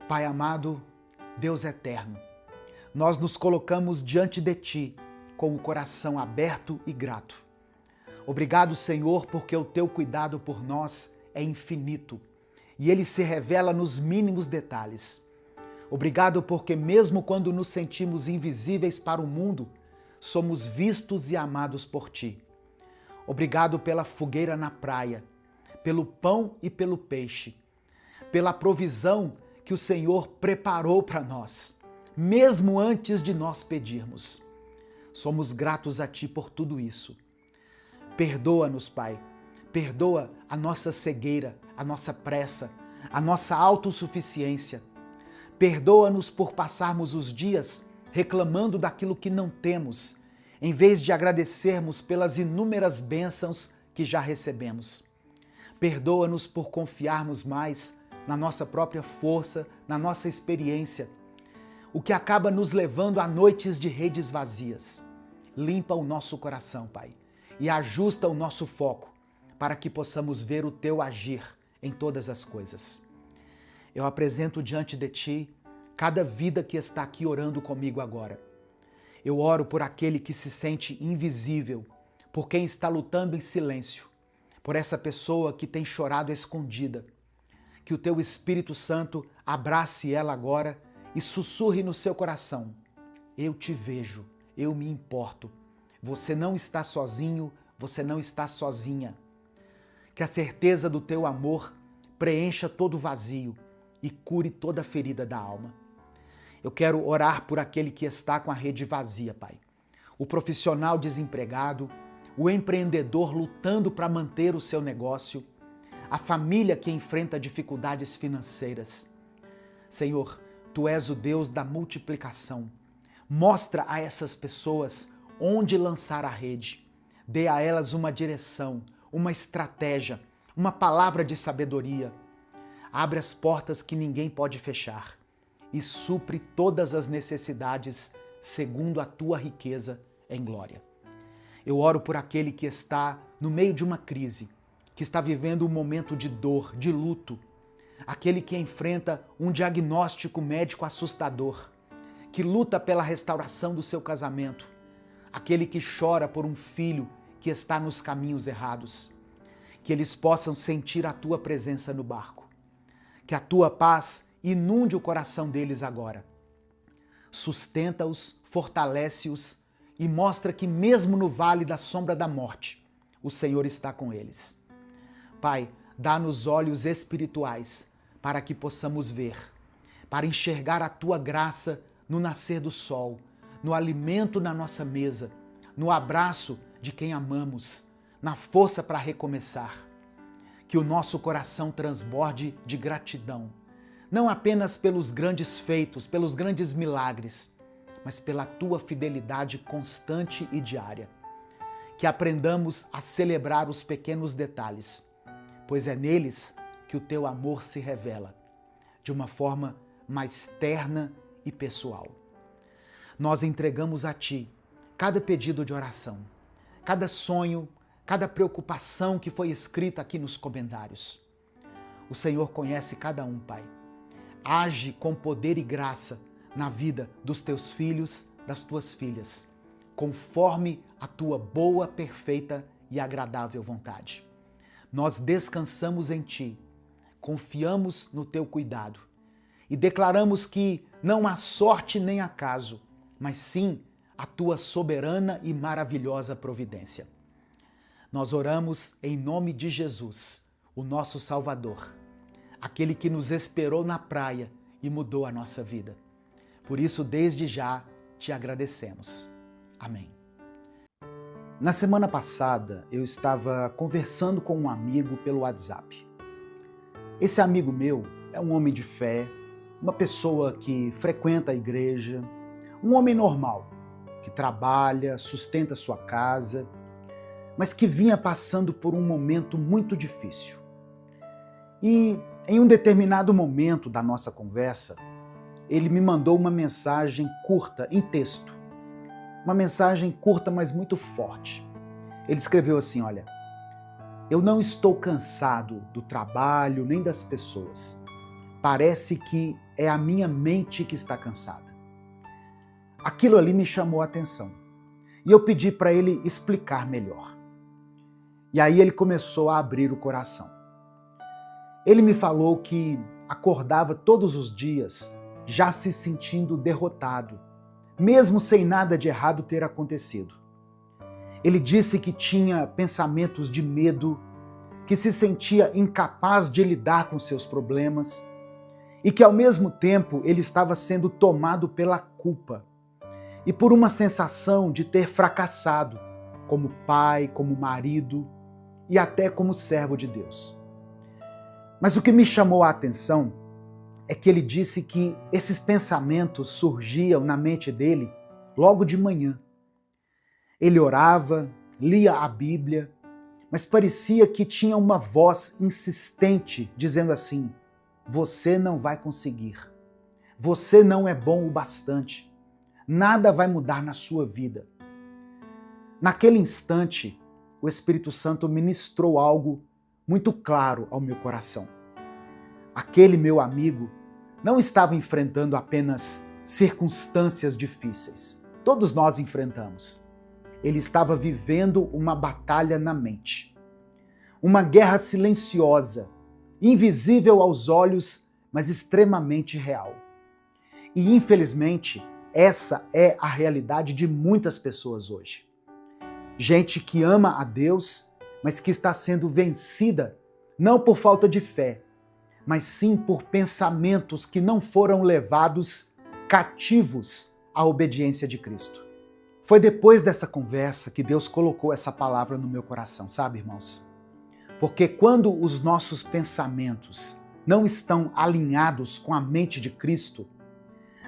Pai amado, Deus eterno, nós nos colocamos diante de Ti com o coração aberto e grato. Obrigado, Senhor, porque o Teu cuidado por nós é infinito e Ele se revela nos mínimos detalhes. Obrigado porque mesmo quando nos sentimos invisíveis para o mundo, somos vistos e amados por Ti. Obrigado pela fogueira na praia, pelo pão e pelo peixe, pela provisão que o Senhor preparou para nós, mesmo antes de nós pedirmos. Somos gratos a Ti por tudo isso. Perdoa-nos, Pai. Perdoa a nossa cegueira, a nossa pressa, a nossa autossuficiência. Perdoa-nos por passarmos os dias reclamando daquilo que não temos, em vez de agradecermos pelas inúmeras bênçãos que já recebemos. Perdoa-nos por confiarmos mais na nossa própria força, na nossa experiência, o que acaba nos levando a noites de redes vazias. Limpa o nosso coração, Pai, e ajusta o nosso foco para que possamos ver o Teu agir em todas as coisas. Eu apresento diante de Ti cada vida que está aqui orando comigo agora. Eu oro por aquele que se sente invisível, por quem está lutando em silêncio, por essa pessoa que tem chorado escondida. Que o Teu Espírito Santo abrace ela agora e sussurre no seu coração: eu te vejo, eu me importo. Você não está sozinho, você não está sozinha. Que a certeza do Teu amor preencha todo o vazio e cure toda a ferida da alma. Eu quero orar por aquele que está com a rede vazia, Pai. O profissional desempregado, o empreendedor lutando para manter o seu negócio, a família que enfrenta dificuldades financeiras. Senhor, Tu és o Deus da multiplicação. Mostra a essas pessoas onde lançar a rede. Dê a elas uma direção, uma estratégia, uma palavra de sabedoria. Abre as portas que ninguém pode fechar e supre todas as necessidades segundo a Tua riqueza em glória. Eu oro por aquele que está no meio de uma crise, que está vivendo um momento de dor, de luto, aquele que enfrenta um diagnóstico médico assustador, que luta pela restauração do seu casamento, aquele que chora por um filho que está nos caminhos errados, que eles possam sentir a Tua presença no barco, que a Tua paz inunde o coração deles agora. Sustenta-os, fortalece-os e mostra que mesmo no vale da sombra da morte, o Senhor está com eles. Pai, dá-nos olhos espirituais para que possamos ver, para enxergar a Tua graça no nascer do sol, no alimento na nossa mesa, no abraço de quem amamos, na força para recomeçar. Que o nosso coração transborde de gratidão, não apenas pelos grandes feitos, pelos grandes milagres, mas pela Tua fidelidade constante e diária. Que aprendamos a celebrar os pequenos detalhes, pois é neles que o Teu amor se revela, de uma forma mais terna e pessoal. Nós entregamos a Ti cada pedido de oração, cada sonho, cada preocupação que foi escrita aqui nos comentários. O Senhor conhece cada um, Pai. Age com poder e graça na vida dos Teus filhos, das Tuas filhas, conforme a Tua boa, perfeita e agradável vontade. Nós descansamos em Ti, confiamos no Teu cuidado e declaramos que não há sorte nem acaso, mas sim a Tua soberana e maravilhosa providência. Nós oramos em nome de Jesus, o nosso Salvador, aquele que nos esperou na praia e mudou a nossa vida. Por isso, desde já, Te agradecemos. Amém. Na semana passada, eu estava conversando com um amigo pelo WhatsApp. Esse amigo meu é um homem de fé, uma pessoa que frequenta a igreja, um homem normal, que trabalha, sustenta sua casa, mas que vinha passando por um momento muito difícil. E em um determinado momento da nossa conversa, ele me mandou uma mensagem curta, em texto. Uma mensagem curta, mas muito forte. Ele escreveu assim, olha: eu não estou cansado do trabalho nem das pessoas. Parece que é a minha mente que está cansada. Aquilo ali me chamou a atenção e eu pedi para ele explicar melhor. E aí ele começou a abrir o coração. Ele me falou que acordava todos os dias já se sentindo derrotado, mesmo sem nada de errado ter acontecido. Ele disse que tinha pensamentos de medo, que se sentia incapaz de lidar com seus problemas e que ao mesmo tempo ele estava sendo tomado pela culpa e por uma sensação de ter fracassado como pai, como marido e até como servo de Deus. Mas o que me chamou a atenção é que ele disse que esses pensamentos surgiam na mente dele logo de manhã. Ele orava, lia a Bíblia, mas parecia que tinha uma voz insistente dizendo assim: você não vai conseguir, você não é bom o bastante, nada vai mudar na sua vida. Naquele instante, o Espírito Santo ministrou algo muito claro ao meu coração. Aquele meu amigo não estava enfrentando apenas circunstâncias difíceis. Todos nós enfrentamos. Ele estava vivendo uma batalha na mente. Uma guerra silenciosa, invisível aos olhos, mas extremamente real. E infelizmente, essa é a realidade de muitas pessoas hoje. Gente que ama a Deus, mas que está sendo vencida não por falta de fé, mas sim por pensamentos que não foram levados cativos à obediência de Cristo. Foi depois dessa conversa que Deus colocou essa palavra no meu coração, sabe, irmãos? Porque quando os nossos pensamentos não estão alinhados com a mente de Cristo,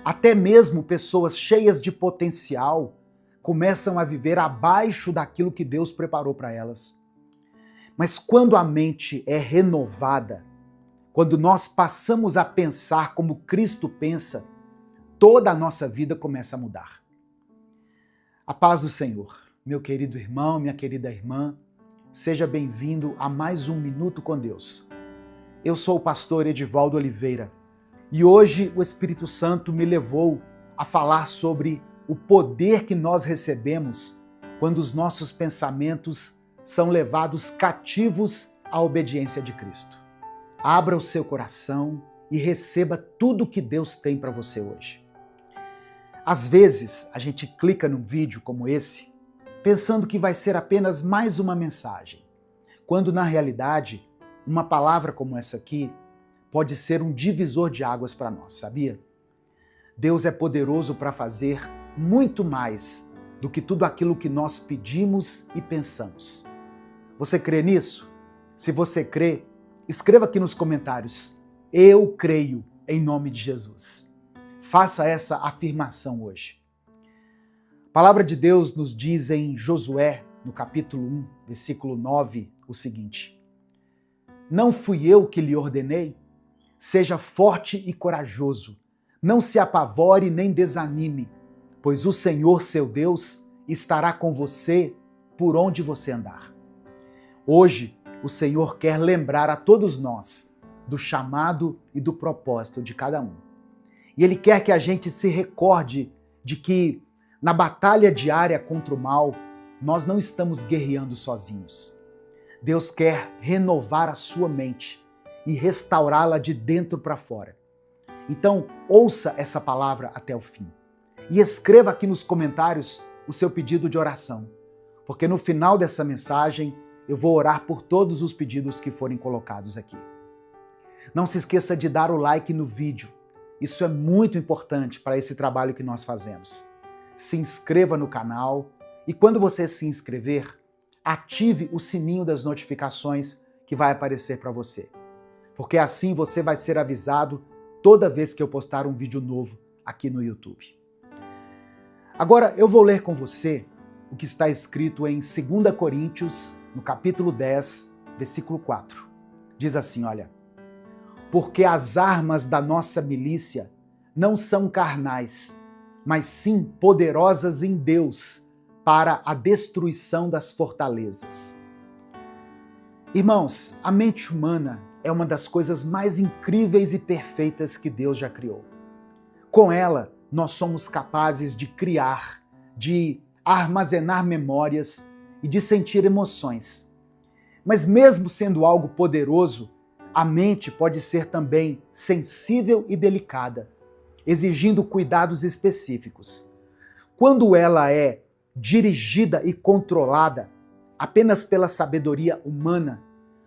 até mesmo pessoas cheias de potencial começam a viver abaixo daquilo que Deus preparou para elas. Mas quando a mente é renovada, quando nós passamos a pensar como Cristo pensa, toda a nossa vida começa a mudar. A paz do Senhor, meu querido irmão, minha querida irmã, seja bem-vindo a mais um Minuto com Deus. Eu sou o pastor Edivaldo Oliveira e hoje o Espírito Santo me levou a falar sobre o poder que nós recebemos quando os nossos pensamentos são levados cativos à obediência de Cristo. Abra o seu coração e receba tudo que Deus tem para você hoje. Às vezes, a gente clica num vídeo como esse, pensando que vai ser apenas mais uma mensagem, quando na realidade, uma palavra como essa aqui pode ser um divisor de águas para nós, sabia? Deus é poderoso para fazer muito mais do que tudo aquilo que nós pedimos e pensamos. Você crê nisso? Se você crê, escreva aqui nos comentários: eu creio em nome de Jesus. Faça essa afirmação hoje. A palavra de Deus nos diz em Josué, no capítulo 1, versículo 9, o seguinte: não fui eu que lhe ordenei? Seja forte e corajoso, não se apavore nem desanime, pois o Senhor seu Deus estará com você por onde você andar. Hoje, o Senhor quer lembrar a todos nós do chamado e do propósito de cada um. E Ele quer que a gente se recorde de que, na batalha diária contra o mal, nós não estamos guerreando sozinhos. Deus quer renovar a sua mente e restaurá-la de dentro para fora. Então, ouça essa palavra até o fim. E escreva aqui nos comentários o seu pedido de oração, porque no final dessa mensagem eu vou orar por todos os pedidos que forem colocados aqui. Não se esqueça de dar o like no vídeo. Isso é muito importante para esse trabalho que nós fazemos. Se inscreva no canal e quando você se inscrever, ative o sininho das notificações que vai aparecer para você. Porque assim você vai ser avisado toda vez que eu postar um vídeo novo aqui no YouTube. Agora eu vou ler com você o que está escrito em 2 Coríntios, no capítulo 10, versículo 4. Diz assim, olha: porque as armas da nossa milícia não são carnais, mas sim poderosas em Deus para a destruição das fortalezas. Irmãos, a mente humana, é uma das coisas mais incríveis e perfeitas que Deus já criou. Com ela, nós somos capazes de criar, de armazenar memórias e de sentir emoções. Mas mesmo sendo algo poderoso, a mente pode ser também sensível e delicada, exigindo cuidados específicos. Quando ela é dirigida e controlada apenas pela sabedoria humana,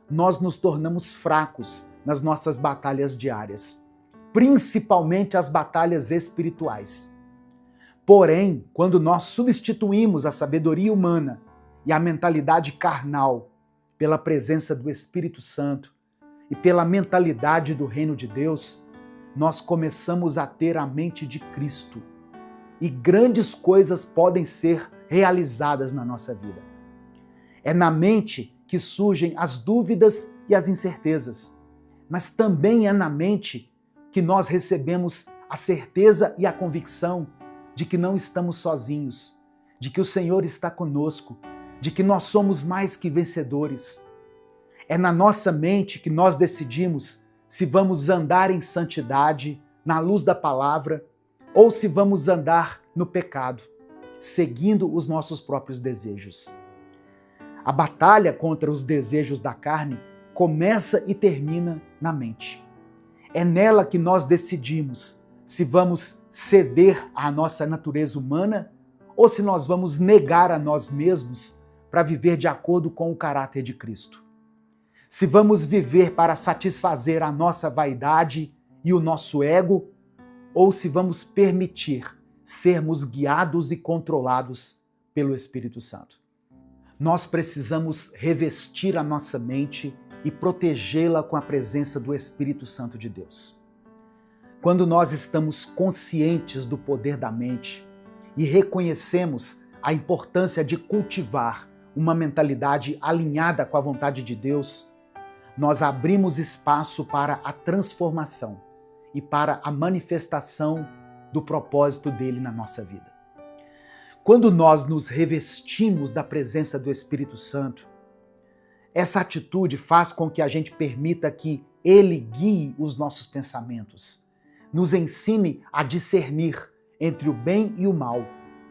nós nos tornamos fracos nas nossas batalhas diárias, principalmente as batalhas espirituais. Porém, quando nós substituímos a sabedoria humana e a mentalidade carnal pela presença do Espírito Santo e pela mentalidade do reino de Deus, nós começamos a ter a mente de Cristo. E grandes coisas podem ser realizadas na nossa vida. É na mente que surgem as dúvidas e as incertezas, mas também é na mente que nós recebemos a certeza e a convicção de que não estamos sozinhos, de que o Senhor está conosco, de que nós somos mais que vencedores. É na nossa mente que nós decidimos se vamos andar em santidade, na luz da palavra, ou se vamos andar no pecado, seguindo os nossos próprios desejos. A batalha contra os desejos da carne começa e termina na mente. É nela que nós decidimos se vamos ceder à nossa natureza humana ou se nós vamos negar a nós mesmos para viver de acordo com o caráter de Cristo. Se vamos viver para satisfazer a nossa vaidade e o nosso ego, ou se vamos permitir sermos guiados e controlados pelo Espírito Santo. Nós precisamos revestir a nossa mente e protegê-la com a presença do Espírito Santo de Deus. Quando nós estamos conscientes do poder da mente e reconhecemos a importância de cultivar uma mentalidade alinhada com a vontade de Deus, nós abrimos espaço para a transformação e para a manifestação do propósito dele na nossa vida. Quando nós nos revestimos da presença do Espírito Santo, essa atitude faz com que a gente permita que ele guie os nossos pensamentos, nos ensine a discernir entre o bem e o mal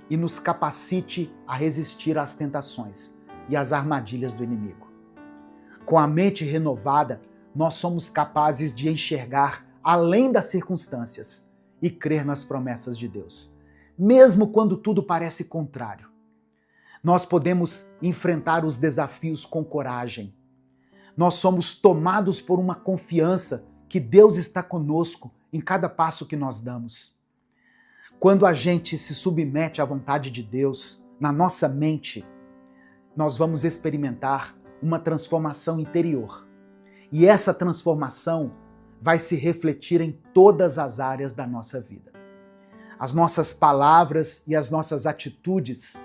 e nos capacite a resistir às tentações e às armadilhas do inimigo. Com a mente renovada, nós somos capazes de enxergar além das circunstâncias e crer nas promessas de Deus, mesmo quando tudo parece contrário. Nós podemos enfrentar os desafios com coragem. Nós somos tomados por uma confiança que Deus está conosco em cada passo que nós damos. Quando a gente se submete à vontade de Deus na nossa mente, nós vamos experimentar uma transformação interior. E essa transformação vai se refletir em todas as áreas da nossa vida. As nossas palavras e as nossas atitudes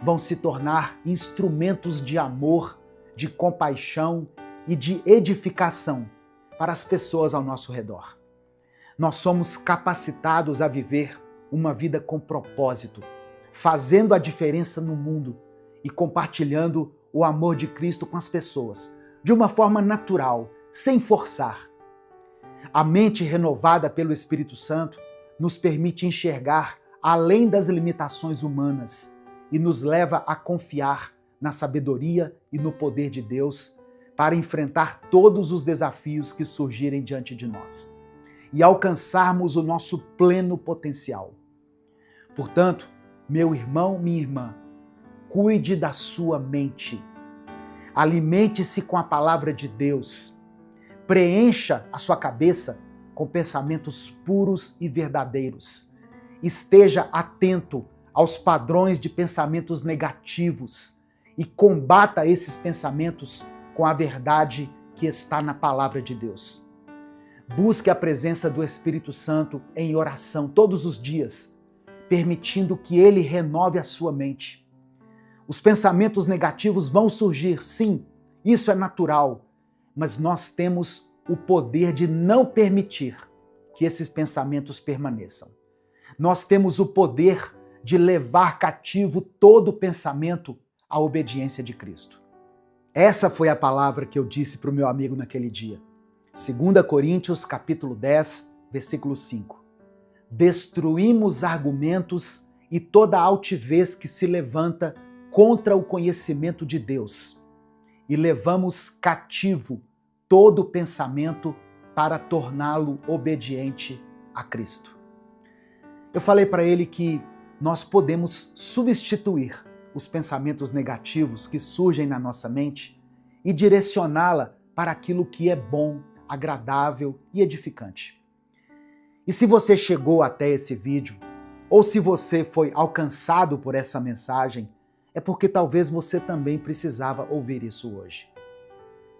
vão se tornar instrumentos de amor, de compaixão e de edificação para as pessoas ao nosso redor. Nós somos capacitados a viver uma vida com propósito, fazendo a diferença no mundo e compartilhando o amor de Cristo com as pessoas, de uma forma natural, sem forçar. A mente renovada pelo Espírito Santo nos permite enxergar além das limitações humanas e nos leva a confiar na sabedoria e no poder de Deus para enfrentar todos os desafios que surgirem diante de nós e alcançarmos o nosso pleno potencial. Portanto, meu irmão, minha irmã, cuide da sua mente. Alimente-se com a palavra de Deus. Preencha a sua cabeça com pensamentos puros e verdadeiros. Esteja atento aos padrões de pensamentos negativos e combata esses pensamentos com a verdade que está na palavra de Deus. Busque a presença do Espírito Santo em oração todos os dias, permitindo que ele renove a sua mente. Os pensamentos negativos vão surgir, sim, isso é natural, mas nós temos o poder de não permitir que esses pensamentos permaneçam. Nós temos o poder de levar cativo todo pensamento à obediência de Cristo. Essa foi a palavra que eu disse para o meu amigo naquele dia. 2 Coríntios capítulo 10, versículo 5. Destruímos argumentos e toda altivez que se levanta contra o conhecimento de Deus e levamos cativo todo pensamento para torná-lo obediente a Cristo. Eu falei para ele que nós podemos substituir os pensamentos negativos que surgem na nossa mente e direcioná-la para aquilo que é bom, agradável e edificante. E se você chegou até esse vídeo, ou se você foi alcançado por essa mensagem, é porque talvez você também precisava ouvir isso hoje.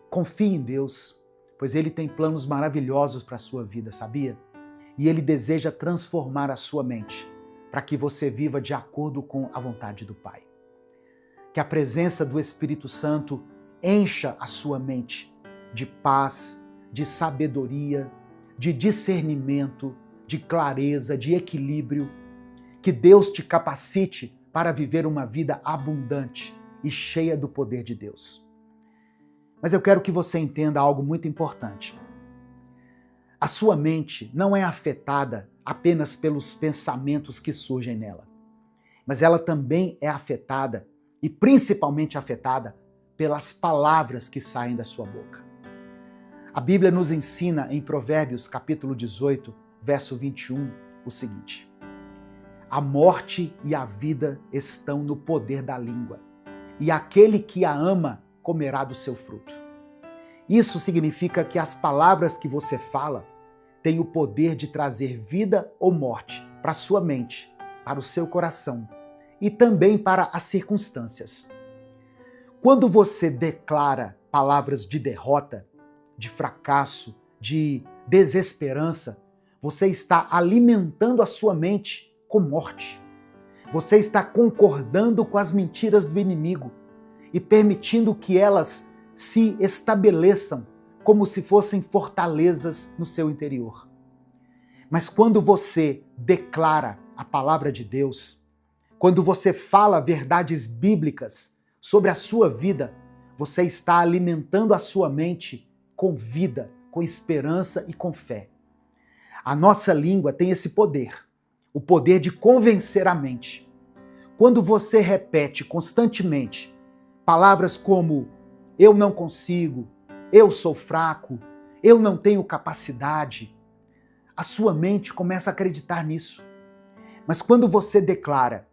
Confie em Deus, pois Ele tem planos maravilhosos para a sua vida, sabia? E Ele deseja transformar a sua mente para que você viva de acordo com a vontade do Pai. Que a presença do Espírito Santo encha a sua mente de paz, de sabedoria, de discernimento, de clareza, de equilíbrio. Que Deus te capacite para viver uma vida abundante e cheia do poder de Deus. Mas eu quero que você entenda algo muito importante. A sua mente não é afetada apenas pelos pensamentos que surgem nela, mas ela também é afetada, e principalmente afetada, pelas palavras que saem da sua boca. A Bíblia nos ensina em Provérbios capítulo 18, verso 21, o seguinte: a morte e a vida estão no poder da língua, e aquele que a ama comerá do seu fruto. Isso significa que as palavras que você fala têm o poder de trazer vida ou morte para a sua mente, para o seu coração e também para as circunstâncias. Quando você declara palavras de derrota, de fracasso, de desesperança, você está alimentando a sua mente com morte. Você está concordando com as mentiras do inimigo e permitindo que elas se estabeleçam como se fossem fortalezas no seu interior. Mas quando você declara a palavra de Deus, quando você fala verdades bíblicas sobre a sua vida, você está alimentando a sua mente com vida, com esperança e com fé. A nossa língua tem esse poder, o poder de convencer a mente. Quando você repete constantemente palavras como eu não consigo, eu sou fraco, eu não tenho capacidade, a sua mente começa a acreditar nisso. Mas quando você declara,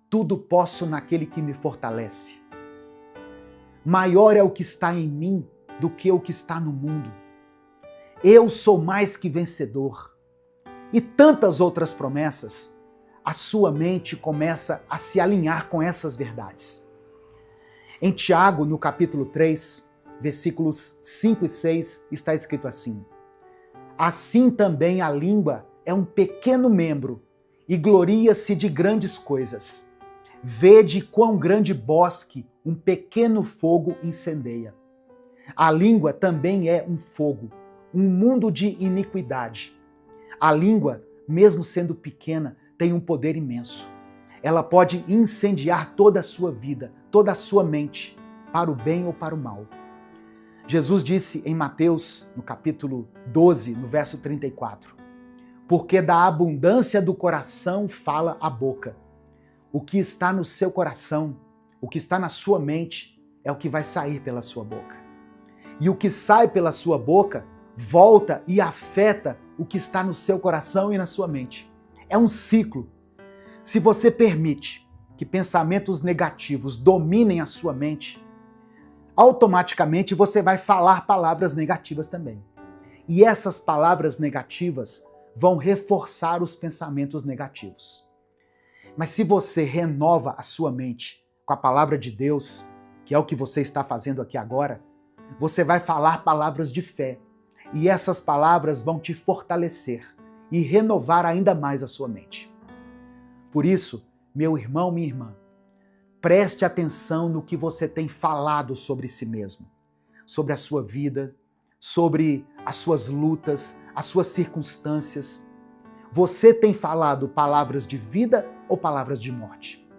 tudo posso naquele que me fortalece, maior é o que está em mim do que o que está no mundo, eu sou mais que vencedor, e tantas outras promessas, a sua mente começa a se alinhar com essas verdades. Em Tiago, no capítulo 3, versículos 5 e 6, está escrito assim: assim também a língua é um pequeno membro e gloria-se de grandes coisas. Vede quão grande bosque um pequeno fogo incendeia. A língua também é um fogo, um mundo de iniquidade. A língua, mesmo sendo pequena, tem um poder imenso. Ela pode incendiar toda a sua vida, toda a sua mente, para o bem ou para o mal. Jesus disse em Mateus, no capítulo 12, no verso 34, porque da abundância do coração fala a boca. O que está no seu coração, o que está na sua mente, é o que vai sair pela sua boca. E o que sai pela sua boca volta e afeta o que está no seu coração e na sua mente. É um ciclo. Se você permite que pensamentos negativos dominem a sua mente, automaticamente você vai falar palavras negativas também. E essas palavras negativas vão reforçar os pensamentos negativos. Mas se você renova a sua mente com a palavra de Deus, que é o que você está fazendo aqui agora, você vai falar palavras de fé. E essas palavras vão te fortalecer e renovar ainda mais a sua mente. Por isso, meu irmão, minha irmã, preste atenção no que você tem falado sobre si mesmo, sobre a sua vida, sobre as suas lutas, as suas circunstâncias. Você tem falado palavras de vida ou palavras de morte?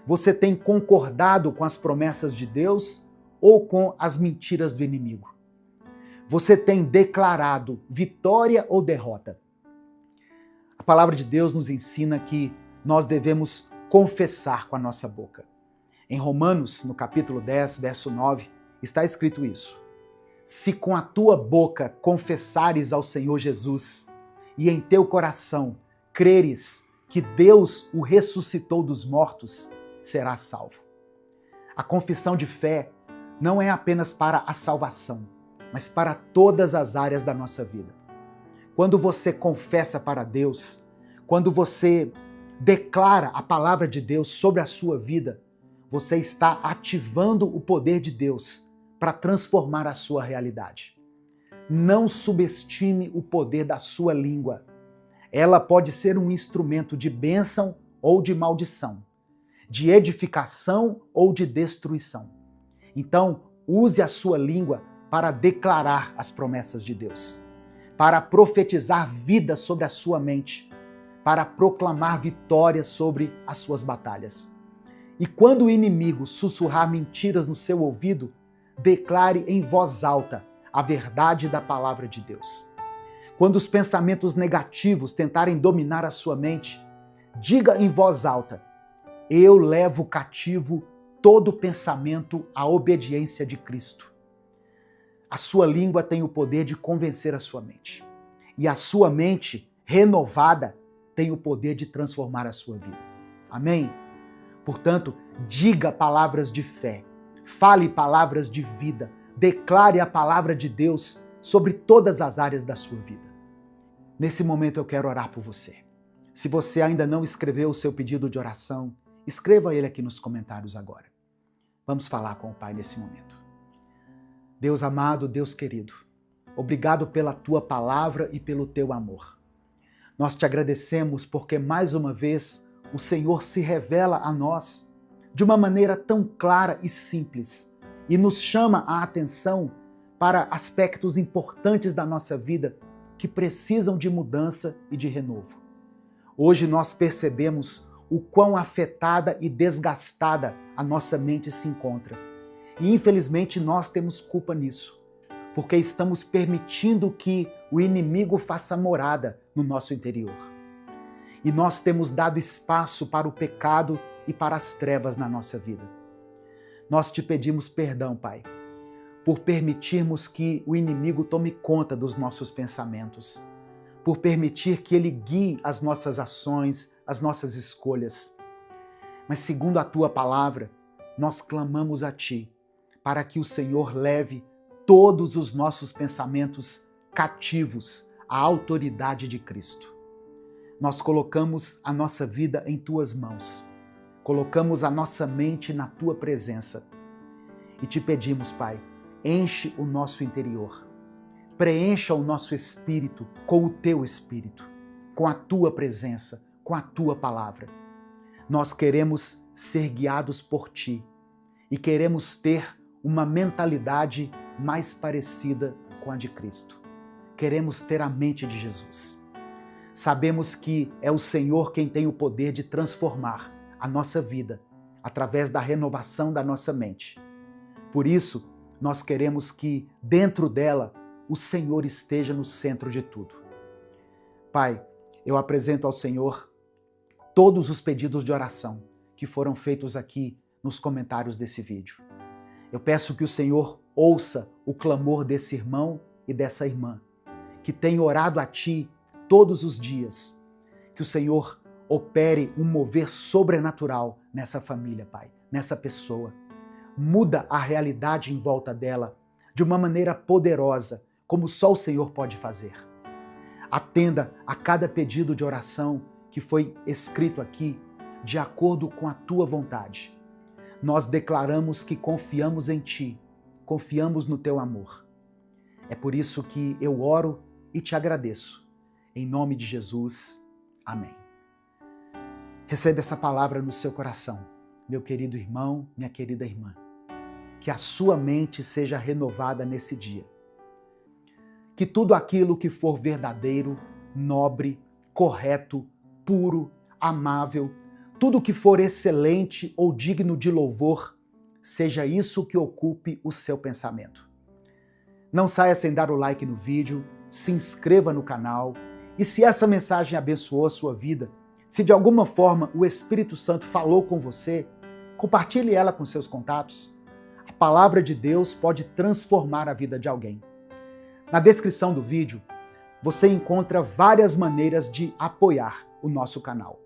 Você tem concordado com as promessas de Deus ou com as mentiras do inimigo? Você tem declarado vitória ou derrota? A palavra de Deus nos ensina que nós devemos confessar com a nossa boca. Em Romanos, no capítulo 10, verso 9, está escrito isso. Se com a tua boca confessares ao Senhor Jesus e em teu coração creres que Deus o ressuscitou dos mortos, serás salvo. A confissão de fé não é apenas para a salvação, mas para todas as áreas da nossa vida. Quando você confessa para Deus, quando você declara a palavra de Deus sobre a sua vida, você está ativando o poder de Deus para transformar a sua realidade. Não subestime o poder da sua língua. Ela pode ser um instrumento de bênção ou de maldição, de edificação ou de destruição. Então, use a sua língua para declarar as promessas de Deus, para profetizar vida sobre a sua mente, para proclamar vitória sobre as suas batalhas. E quando o inimigo sussurrar mentiras no seu ouvido, declare em voz alta a verdade da palavra de Deus. Quando os pensamentos negativos tentarem dominar a sua mente, diga em voz alta: eu levo cativo todo pensamento à obediência de Cristo. A sua língua tem o poder de convencer a sua mente. E a sua mente renovada tem o poder de transformar a sua vida. Amém? Portanto, diga palavras de fé, fale palavras de vida, declare a palavra de Deus sobre todas as áreas da sua vida. Nesse momento eu quero orar por você. Se você ainda não escreveu o seu pedido de oração, escreva ele aqui nos comentários agora. Vamos falar com o Pai nesse momento. Deus amado, Deus querido, obrigado pela tua palavra e pelo teu amor. Nós te agradecemos porque mais uma vez o Senhor se revela a nós de uma maneira tão clara e simples e nos chama a atenção para aspectos importantes da nossa vida que precisam de mudança e de renovo. Hoje nós percebemos o quão afetada e desgastada a nossa mente se encontra. E infelizmente nós temos culpa nisso, porque estamos permitindo que o inimigo faça morada no nosso interior. E nós temos dado espaço para o pecado e para as trevas na nossa vida. Nós te pedimos perdão, Pai, por permitirmos que o inimigo tome conta dos nossos pensamentos, por permitir que ele guie as nossas ações, as nossas escolhas. Mas segundo a tua palavra, nós clamamos a ti para que o Senhor leve todos os nossos pensamentos cativos à autoridade de Cristo. Nós colocamos a nossa vida em tuas mãos, colocamos a nossa mente na tua presença e te pedimos, Pai, enche o nosso interior, preencha o nosso espírito com o teu espírito, com a tua presença, com a tua palavra. Nós queremos ser guiados por ti e queremos ter uma mentalidade mais parecida com a de Cristo. Queremos ter a mente de Jesus. Sabemos que é o Senhor quem tem o poder de transformar a nossa vida através da renovação da nossa mente. Por isso, nós queremos que dentro dela o Senhor esteja no centro de tudo. Pai, eu apresento ao Senhor todos os pedidos de oração que foram feitos aqui nos comentários desse vídeo. Eu peço que o Senhor ouça o clamor desse irmão e dessa irmã, que tem orado a Ti todos os dias. Que o Senhor opere um mover sobrenatural nessa família, Pai, nessa pessoa. Muda a realidade em volta dela de uma maneira poderosa, como só o Senhor pode fazer. Atenda a cada pedido de oração que foi escrito aqui, de acordo com a Tua vontade. Nós declaramos que confiamos em Ti, confiamos no Teu amor. É por isso que eu oro e te agradeço. Em nome de Jesus, amém. Receba essa palavra no seu coração, meu querido irmão, minha querida irmã. Que a sua mente seja renovada nesse dia. Que tudo aquilo que for verdadeiro, nobre, correto, puro, amável, tudo que for excelente ou digno de louvor, seja isso que ocupe o seu pensamento. Não saia sem dar o like no vídeo, se inscreva no canal e se essa mensagem abençoou a sua vida, se de alguma forma o Espírito Santo falou com você, compartilhe ela com seus contatos. A palavra de Deus pode transformar a vida de alguém. Na descrição do vídeo, você encontra várias maneiras de apoiar o nosso canal,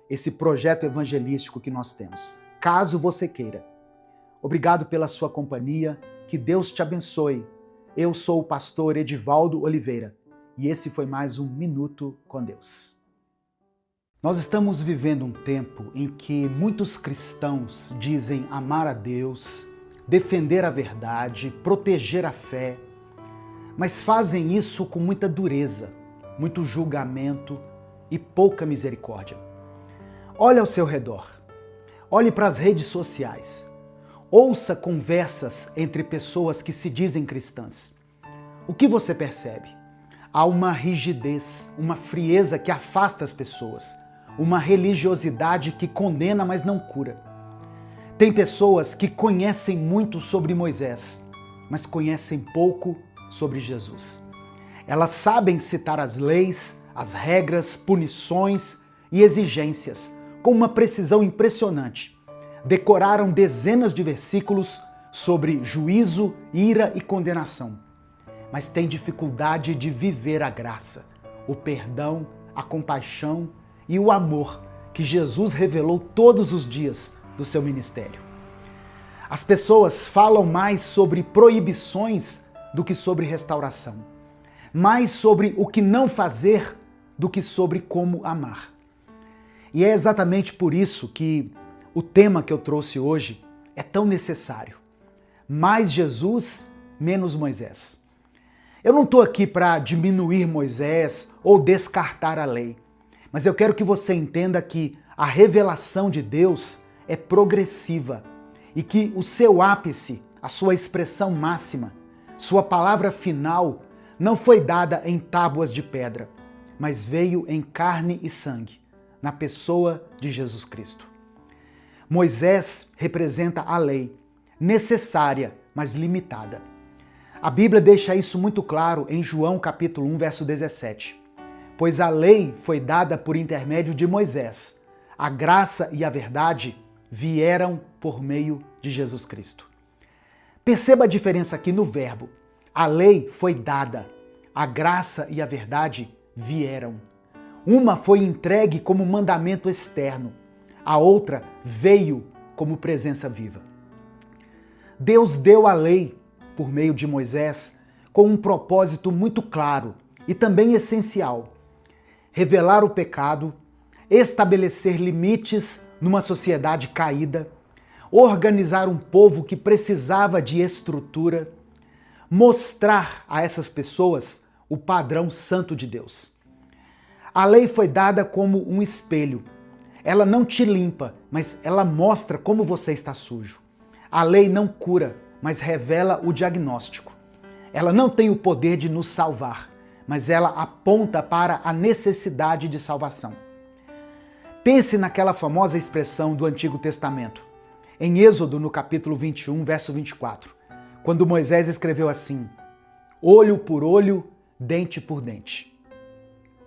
esse projeto evangelístico que nós temos, caso você queira. Obrigado pela sua companhia, que Deus te abençoe. Eu sou o pastor Edivaldo Oliveira e esse foi mais um Minuto com Deus. Nós estamos vivendo um tempo em que muitos cristãos dizem amar a Deus, defender a verdade, proteger a fé, mas fazem isso com muita dureza, muito julgamento e pouca misericórdia. Olhe ao seu redor, olhe para as redes sociais. Ouça conversas entre pessoas que se dizem cristãs. O que você percebe? Há uma rigidez, uma frieza que afasta as pessoas, uma religiosidade que condena, mas não cura. Tem pessoas que conhecem muito sobre Moisés, mas conhecem pouco sobre Jesus. Elas sabem citar as leis, as regras, punições e exigências com uma precisão impressionante. Decoraram dezenas de versículos sobre juízo, ira e condenação, mas têm dificuldade de viver a graça, o perdão, a compaixão e o amor que Jesus revelou todos os dias do seu ministério. As pessoas falam mais sobre proibições do que sobre restauração, mais sobre o que não fazer do que sobre como amar. E é exatamente por isso que o tema que eu trouxe hoje é tão necessário. Mais Jesus, menos Moisés. Eu não estou aqui para diminuir Moisés ou descartar a lei, mas eu quero que você entenda que a revelação de Deus é progressiva e que o seu ápice, a sua expressão máxima, sua palavra final não foi dada em tábuas de pedra, mas veio em carne e sangue, na pessoa de Jesus Cristo. Moisés representa a lei, necessária, mas limitada. A Bíblia deixa isso muito claro em João capítulo 1, verso 17. Pois a lei foi dada por intermédio de Moisés, a graça e a verdade vieram por meio de Jesus Cristo. Perceba a diferença aqui no verbo. A lei foi dada, a graça e a verdade vieram. Uma foi entregue como mandamento externo, a outra veio como presença viva. Deus deu a lei por meio de Moisés com um propósito muito claro e também essencial: revelar o pecado, estabelecer limites numa sociedade caída, organizar um povo que precisava de estrutura, mostrar a essas pessoas o padrão santo de Deus. A lei foi dada como um espelho. Ela não te limpa, mas ela mostra como você está sujo. A lei não cura, mas revela o diagnóstico. Ela não tem o poder de nos salvar, mas ela aponta para a necessidade de salvação. Pense naquela famosa expressão do Antigo Testamento, em Êxodo, no capítulo 21, verso 24, quando Moisés escreveu assim: olho por olho, dente por dente.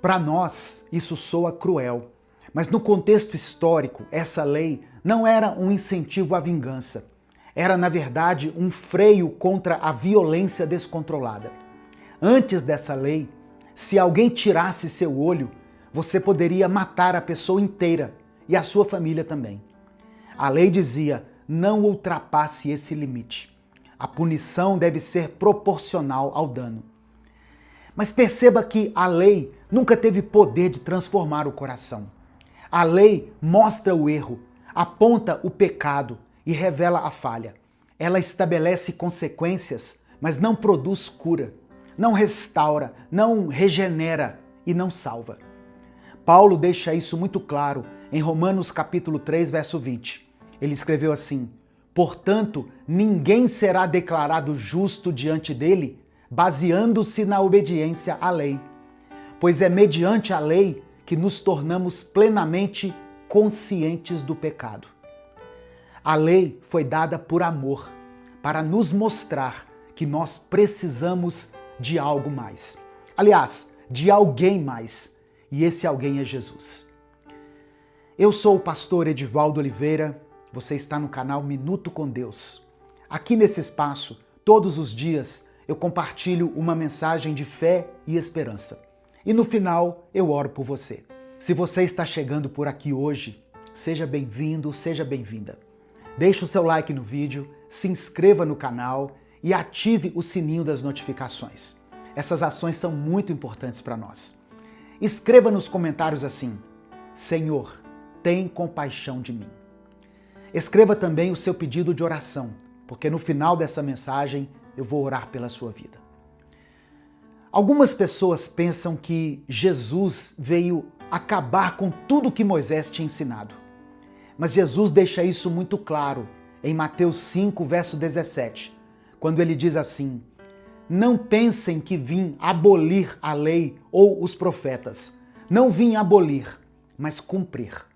Para nós, isso soa cruel. Mas no contexto histórico, essa lei não era um incentivo à vingança. Era, na verdade, um freio contra a violência descontrolada. Antes dessa lei, se alguém tirasse seu olho, você poderia matar a pessoa inteira e a sua família também. A lei dizia: não ultrapasse esse limite. A punição deve ser proporcional ao dano. Mas perceba que a lei nunca teve poder de transformar o coração. A lei mostra o erro, aponta o pecado e revela a falha. Ela estabelece consequências, mas não produz cura, não restaura, não regenera e não salva. Paulo deixa isso muito claro em Romanos capítulo 3, verso 20. Ele escreveu assim: portanto, ninguém será declarado justo diante dele, baseando-se na obediência à lei. Pois é mediante a lei que nos tornamos plenamente conscientes do pecado. A lei foi dada por amor, para nos mostrar que nós precisamos de algo mais. Aliás, de alguém mais. E esse alguém é Jesus. Eu sou o pastor Edivaldo Oliveira, você está no canal Minuto com Deus. Aqui nesse espaço, todos os dias, eu compartilho uma mensagem de fé e esperança. E no final, eu oro por você. Se você está chegando por aqui hoje, seja bem-vindo, seja bem-vinda. Deixe o seu like no vídeo, se inscreva no canal e ative o sininho das notificações. Essas ações são muito importantes para nós. Escreva nos comentários assim: Senhor, tem compaixão de mim. Escreva também o seu pedido de oração, porque no final dessa mensagem eu vou orar pela sua vida. Algumas pessoas pensam que Jesus veio acabar com tudo que Moisés tinha ensinado. Mas Jesus deixa isso muito claro em Mateus 5, verso 17, quando ele diz assim: não pensem que vim abolir a lei ou os profetas. Não vim abolir, mas cumprir.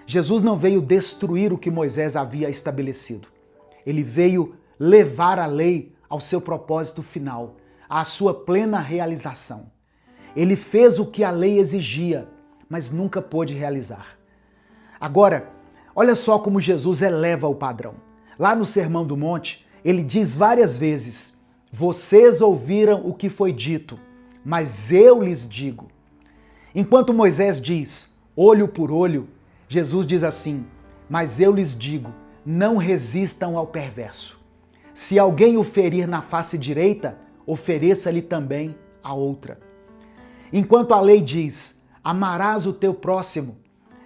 Jesus não veio destruir o que Moisés havia estabelecido. Ele veio levar a lei ao seu propósito final, à sua plena realização. Ele fez o que a lei exigia, mas nunca pôde realizar. Agora, olha só como Jesus eleva o padrão. Lá no Sermão do Monte, ele diz várias vezes: vocês ouviram o que foi dito, mas eu lhes digo. Enquanto Moisés diz olho por olho, Jesus diz assim: mas eu lhes digo, não resistam ao perverso. Se alguém o ferir na face direita, ofereça-lhe também a outra. Enquanto a lei diz, amarás o teu próximo,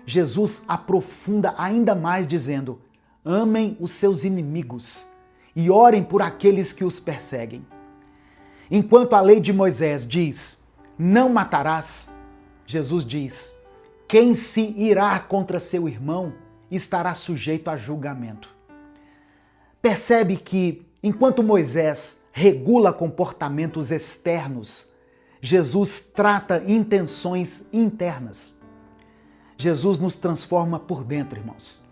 Jesus aprofunda ainda mais dizendo, amem os seus inimigos e orem por aqueles que os perseguem. Enquanto a lei de Moisés diz, não matarás, Jesus diz, quem se irá contra seu irmão estará sujeito a julgamento. Percebe que, enquanto Moisés regula comportamentos externos, Jesus trata intenções internas. Jesus nos transforma por dentro, irmãos.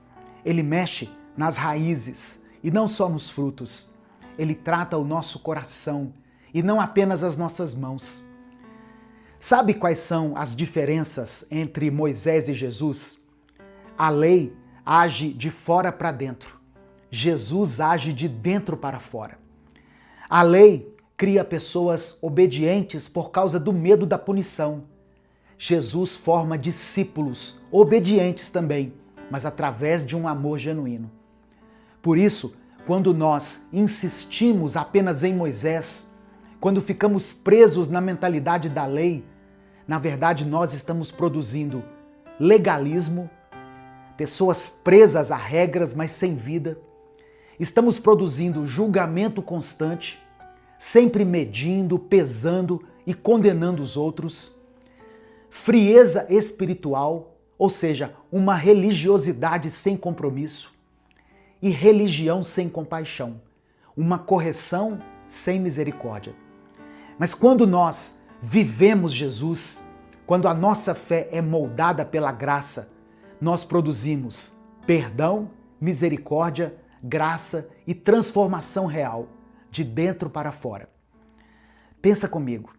Ele mexe nas raízes e não só nos frutos. Ele trata o nosso coração e não apenas as nossas mãos. Sabe quais são as diferenças entre Moisés e Jesus? A lei age de fora para dentro. Jesus age de dentro para fora. A lei cria pessoas obedientes por causa do medo da punição. Jesus forma discípulos obedientes também, mas através de um amor genuíno. Por isso, quando nós insistimos apenas em Moisés, quando ficamos presos na mentalidade da lei, na verdade nós estamos produzindo legalismo, pessoas presas a regras, mas sem vida. Estamos produzindo julgamento constante, sempre medindo, pesando e condenando os outros. Frieza espiritual, ou seja, uma religiosidade sem compromisso. E religião sem compaixão, uma correção sem misericórdia. Mas quando nós vivemos Jesus, quando a nossa fé é moldada pela graça, nós produzimos perdão, misericórdia, graça e transformação real, de dentro para fora. Pensa comigo,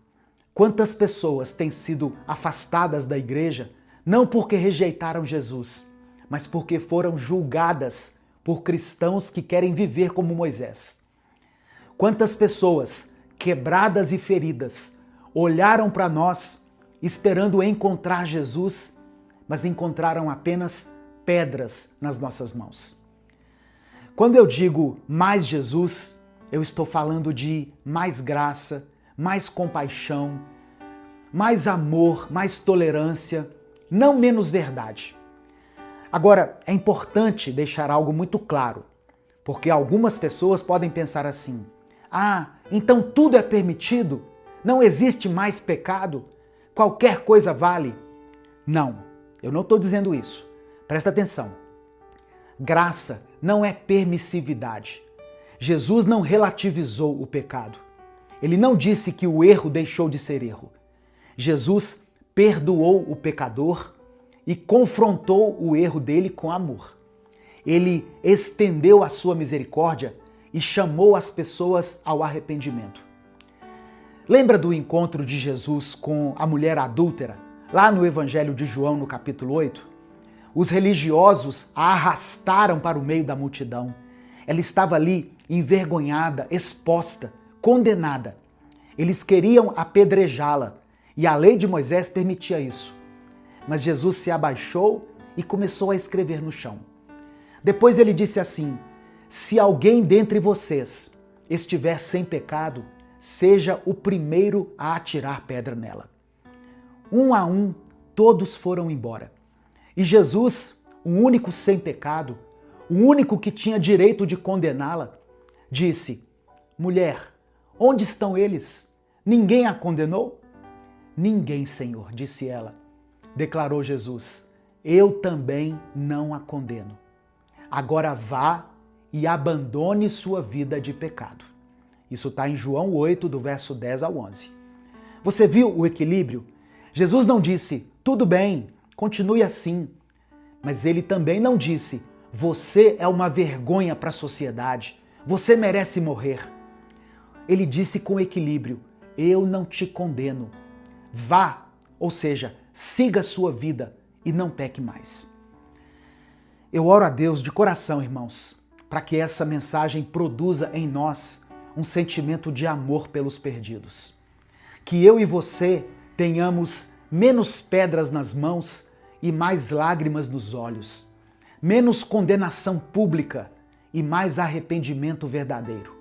quantas pessoas têm sido afastadas da igreja não porque rejeitaram Jesus, mas porque foram julgadas por cristãos que querem viver como Moisés. Quantas pessoas, quebradas e feridas, olharam para nós esperando encontrar Jesus, mas encontraram apenas pedras nas nossas mãos. Quando eu digo mais Jesus, eu estou falando de mais graça, mais compaixão, mais amor, mais tolerância, não menos verdade. Agora, é importante deixar algo muito claro, porque algumas pessoas podem pensar assim: ah, então tudo é permitido? Não existe mais pecado? Qualquer coisa vale? Não, eu não estou dizendo isso. Presta atenção. Graça não é permissividade. Jesus não relativizou o pecado. Ele não disse que o erro deixou de ser erro. Jesus perdoou o pecador e confrontou o erro dele com amor. Ele estendeu a sua misericórdia e chamou as pessoas ao arrependimento. Lembra do encontro de Jesus com a mulher adúltera, lá no Evangelho de João, no capítulo 8? Os religiosos a arrastaram para o meio da multidão. Ela estava ali envergonhada, exposta, condenada. Eles queriam apedrejá-la e a lei de Moisés permitia isso. Mas Jesus se abaixou e começou a escrever no chão. Depois ele disse assim: se alguém dentre vocês estiver sem pecado, seja o primeiro a atirar pedra nela. Um a um, todos foram embora. E Jesus, o único sem pecado, o único que tinha direito de condená-la, disse: mulher, onde estão eles? Ninguém a condenou? Ninguém, Senhor, disse ela. Declarou Jesus: eu também não a condeno. Agora vá e abandone sua vida de pecado. Isso está em João 8, do verso 10 ao 11. Você viu o equilíbrio? Jesus não disse: tudo bem, continue assim. Mas ele também não disse: você é uma vergonha para a sociedade, você merece morrer. Ele disse com equilíbrio: eu não te condeno. Vá, ou seja, siga a sua vida e não peque mais. Eu oro a Deus de coração, irmãos, para que essa mensagem produza em nós um sentimento de amor pelos perdidos. Que eu e você tenhamos menos pedras nas mãos e mais lágrimas nos olhos, menos condenação pública e mais arrependimento verdadeiro,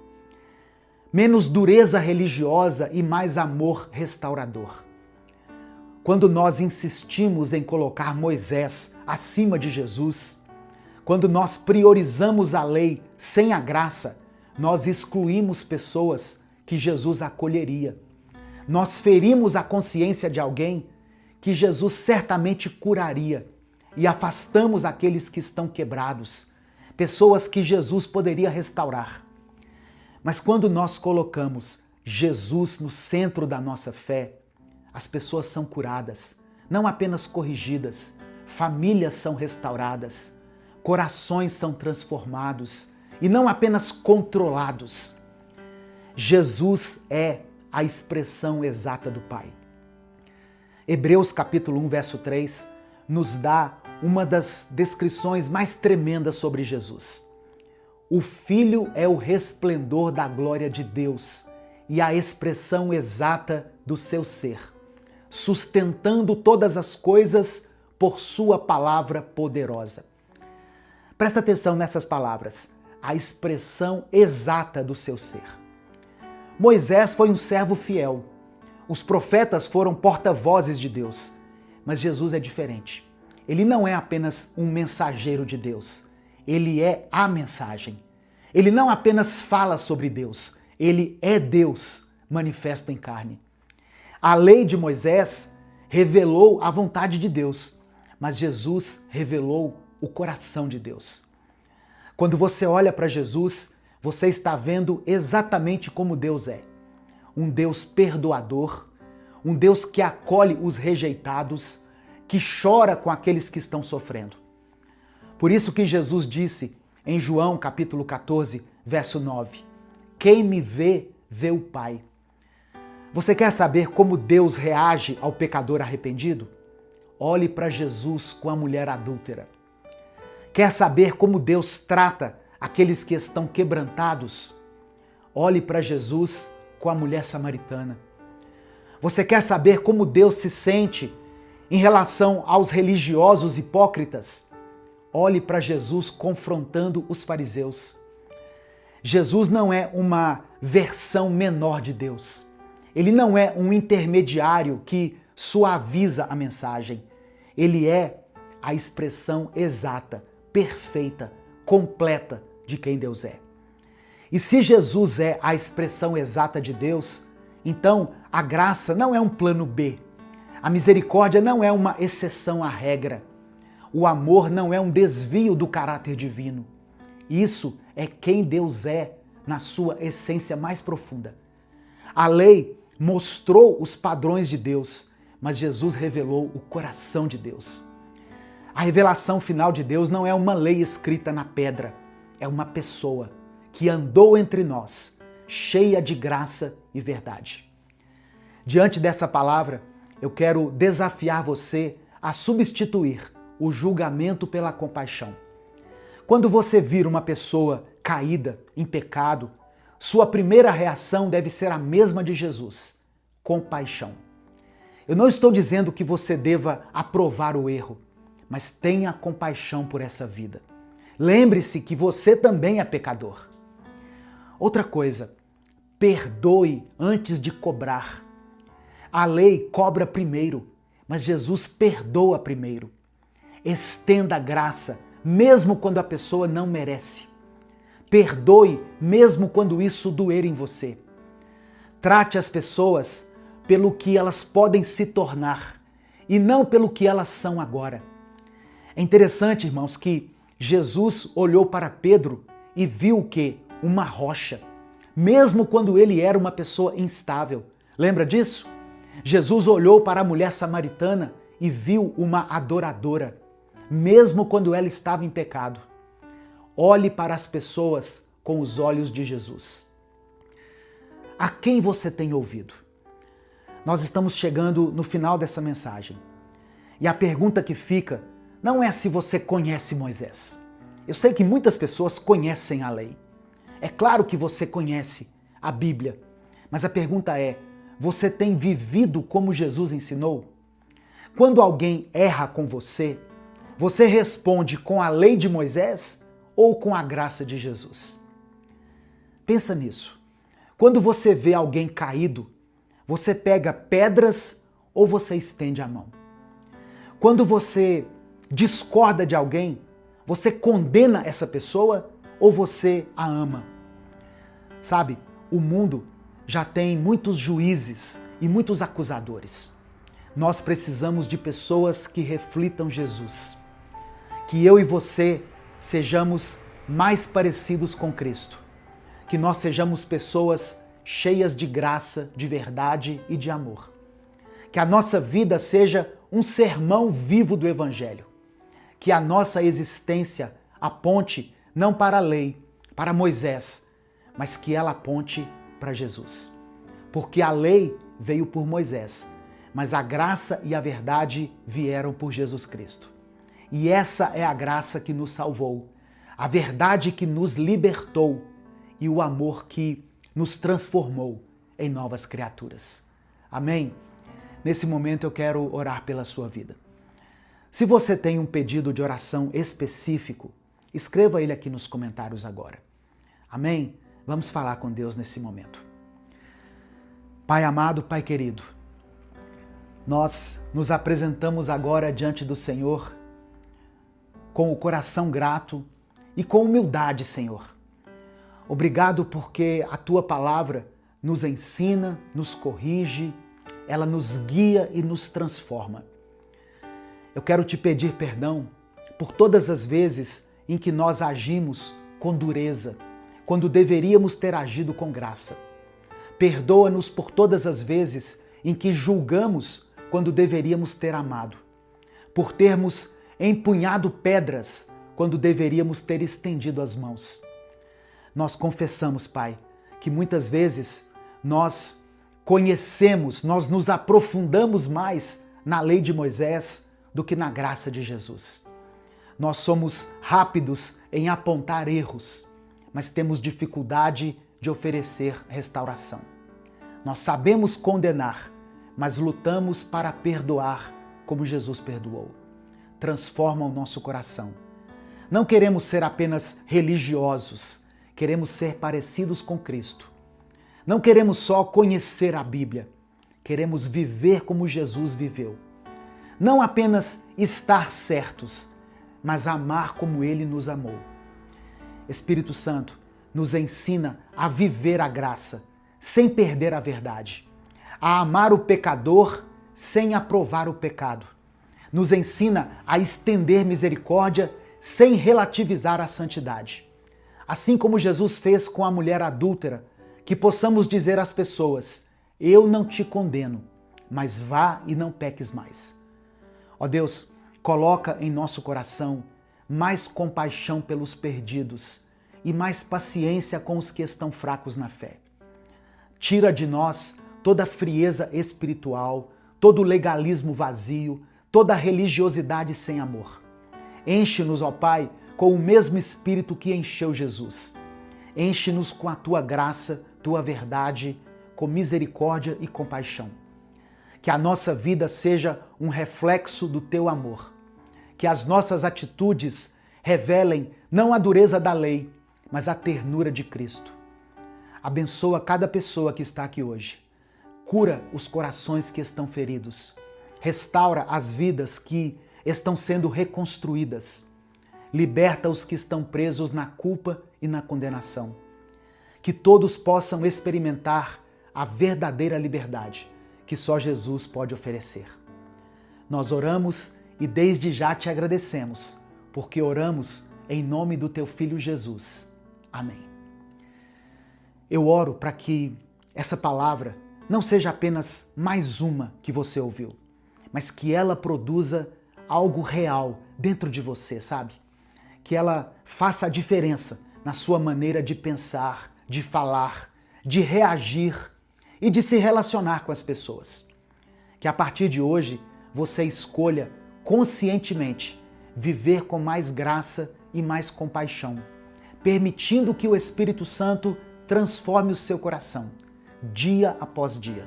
menos dureza religiosa e mais amor restaurador. Quando nós insistimos em colocar Moisés acima de Jesus, quando nós priorizamos a lei sem a graça, nós excluímos pessoas que Jesus acolheria. Nós ferimos a consciência de alguém que Jesus certamente curaria e afastamos aqueles que estão quebrados, pessoas que Jesus poderia restaurar. Mas quando nós colocamos Jesus no centro da nossa fé, as pessoas são curadas, não apenas corrigidas, famílias são restauradas, corações são transformados e não apenas controlados. Jesus é a expressão exata do Pai. Hebreus capítulo 1, verso 3, nos dá uma das descrições mais tremendas sobre Jesus. O Filho é o resplendor da glória de Deus e a expressão exata do seu ser, sustentando todas as coisas por sua palavra poderosa. Presta atenção nessas palavras, a expressão exata do seu ser. Moisés foi um servo fiel. Os profetas foram porta-vozes de Deus. Mas Jesus é diferente. Ele não é apenas um mensageiro de Deus. Ele é a mensagem. Ele não apenas fala sobre Deus. Ele é Deus manifesto em carne. A lei de Moisés revelou a vontade de Deus, mas Jesus revelou o coração de Deus. Quando você olha para Jesus, você está vendo exatamente como Deus é. Um Deus perdoador, um Deus que acolhe os rejeitados, que chora com aqueles que estão sofrendo. Por isso que Jesus disse em João capítulo 14, verso 9, quem me vê, vê o Pai. Você quer saber como Deus reage ao pecador arrependido? Olhe para Jesus com a mulher adúltera. Quer saber como Deus trata aqueles que estão quebrantados? Olhe para Jesus com a mulher samaritana. Você quer saber como Deus se sente em relação aos religiosos hipócritas? Olhe para Jesus confrontando os fariseus. Jesus não é uma versão menor de Deus. Ele não é um intermediário que suaviza a mensagem. Ele é a expressão exata, perfeita, completa de quem Deus é. E se Jesus é a expressão exata de Deus, então a graça não é um plano B. A misericórdia não é uma exceção à regra. O amor não é um desvio do caráter divino. Isso é quem Deus é na sua essência mais profunda. A lei mostrou os padrões de Deus, mas Jesus revelou o coração de Deus. A revelação final de Deus não é uma lei escrita na pedra, é uma pessoa que andou entre nós, cheia de graça e verdade. Diante dessa palavra, eu quero desafiar você a substituir o julgamento pela compaixão. Quando você vir uma pessoa caída, em pecado, sua primeira reação deve ser a mesma de Jesus: compaixão. Eu não estou dizendo que você deva aprovar o erro, mas tenha compaixão por essa vida. Lembre-se que você também é pecador. Outra coisa, perdoe antes de cobrar. A lei cobra primeiro, mas Jesus perdoa primeiro. Estenda a graça, mesmo quando a pessoa não merece. Perdoe, mesmo quando isso doer em você. Trate as pessoas pelo que elas podem se tornar e não pelo que elas são agora. É interessante, irmãos, que Jesus olhou para Pedro e viu o quê? Uma rocha, mesmo quando ele era uma pessoa instável. Lembra disso? Jesus olhou para a mulher samaritana e viu uma adoradora, mesmo quando ela estava em pecado. Olhe para as pessoas com os olhos de Jesus. A quem você tem ouvido? Nós estamos chegando no final dessa mensagem. E a pergunta que fica não é se você conhece Moisés. Eu sei que muitas pessoas conhecem a lei. É claro que você conhece a Bíblia. Mas a pergunta é, você tem vivido como Jesus ensinou? Quando alguém erra com você, você responde com a lei de Moisés ou com a graça de Jesus? Pensa nisso. Quando você vê alguém caído, você pega pedras ou você estende a mão? Quando você discorda de alguém, você condena essa pessoa ou você a ama? Sabe, o mundo já tem muitos juízes e muitos acusadores. Nós precisamos de pessoas que reflitam Jesus. Que eu e você sejamos mais parecidos com Cristo. Que nós sejamos pessoas cheias de graça, de verdade e de amor. Que a nossa vida seja um sermão vivo do Evangelho. Que a nossa existência aponte não para a lei, para Moisés, mas que ela aponte para Jesus. Porque a lei veio por Moisés, mas a graça e a verdade vieram por Jesus Cristo. E essa é a graça que nos salvou, a verdade que nos libertou e o amor que nos transformou em novas criaturas. Amém? Nesse momento eu quero orar pela sua vida. Se você tem um pedido de oração específico, escreva ele aqui nos comentários agora. Amém? Vamos falar com Deus nesse momento. Pai amado, Pai querido, nós nos apresentamos agora diante do Senhor com o coração grato e com humildade, Senhor. Obrigado porque a Tua palavra nos ensina, nos corrige, ela nos guia e nos transforma. Eu quero te pedir perdão por todas as vezes em que nós agimos com dureza, quando deveríamos ter agido com graça. Perdoa-nos por todas as vezes em que julgamos quando deveríamos ter amado, por termos empunhado pedras quando deveríamos ter estendido as mãos. Nós confessamos, Pai, que muitas vezes nós conhecemos, nós nos aprofundamos mais na lei de Moisés do que na graça de Jesus. Nós somos rápidos em apontar erros, mas temos dificuldade de oferecer restauração. Nós sabemos condenar, mas lutamos para perdoar como Jesus perdoou. Transforma o nosso coração. Não queremos ser apenas religiosos, queremos ser parecidos com Cristo. Não queremos só conhecer a Bíblia, queremos viver como Jesus viveu. Não apenas estar certos, mas amar como Ele nos amou. Espírito Santo, nos ensina a viver a graça, sem perder a verdade, a amar o pecador sem aprovar o pecado. Nos ensina a estender misericórdia sem relativizar a santidade. Assim como Jesus fez com a mulher adúltera, que possamos dizer às pessoas: eu não te condeno, mas vá e não peques mais. Ó Deus, coloca em nosso coração mais compaixão pelos perdidos e mais paciência com os que estão fracos na fé. Tira de nós toda a frieza espiritual, todo o legalismo vazio, toda a religiosidade sem amor. Enche-nos, ó Pai, com o mesmo Espírito que encheu Jesus. Enche-nos com a Tua graça, Tua verdade, com misericórdia e compaixão. Que a nossa vida seja um reflexo do Teu amor. Que as nossas atitudes revelem não a dureza da lei, mas a ternura de Cristo. Abençoa cada pessoa que está aqui hoje. Cura os corações que estão feridos. Restaura as vidas que estão sendo reconstruídas. Liberta os que estão presos na culpa e na condenação. Que todos possam experimentar a verdadeira liberdade que só Jesus pode oferecer. Nós oramos e desde já te agradecemos, porque oramos em nome do teu Filho Jesus. Amém. Eu oro para que essa palavra não seja apenas mais uma que você ouviu, mas que ela produza algo real dentro de você, sabe? Que ela faça a diferença na sua maneira de pensar, de falar, de reagir e de se relacionar com as pessoas. Que a partir de hoje você escolha conscientemente viver com mais graça e mais compaixão, permitindo que o Espírito Santo transforme o seu coração, dia após dia.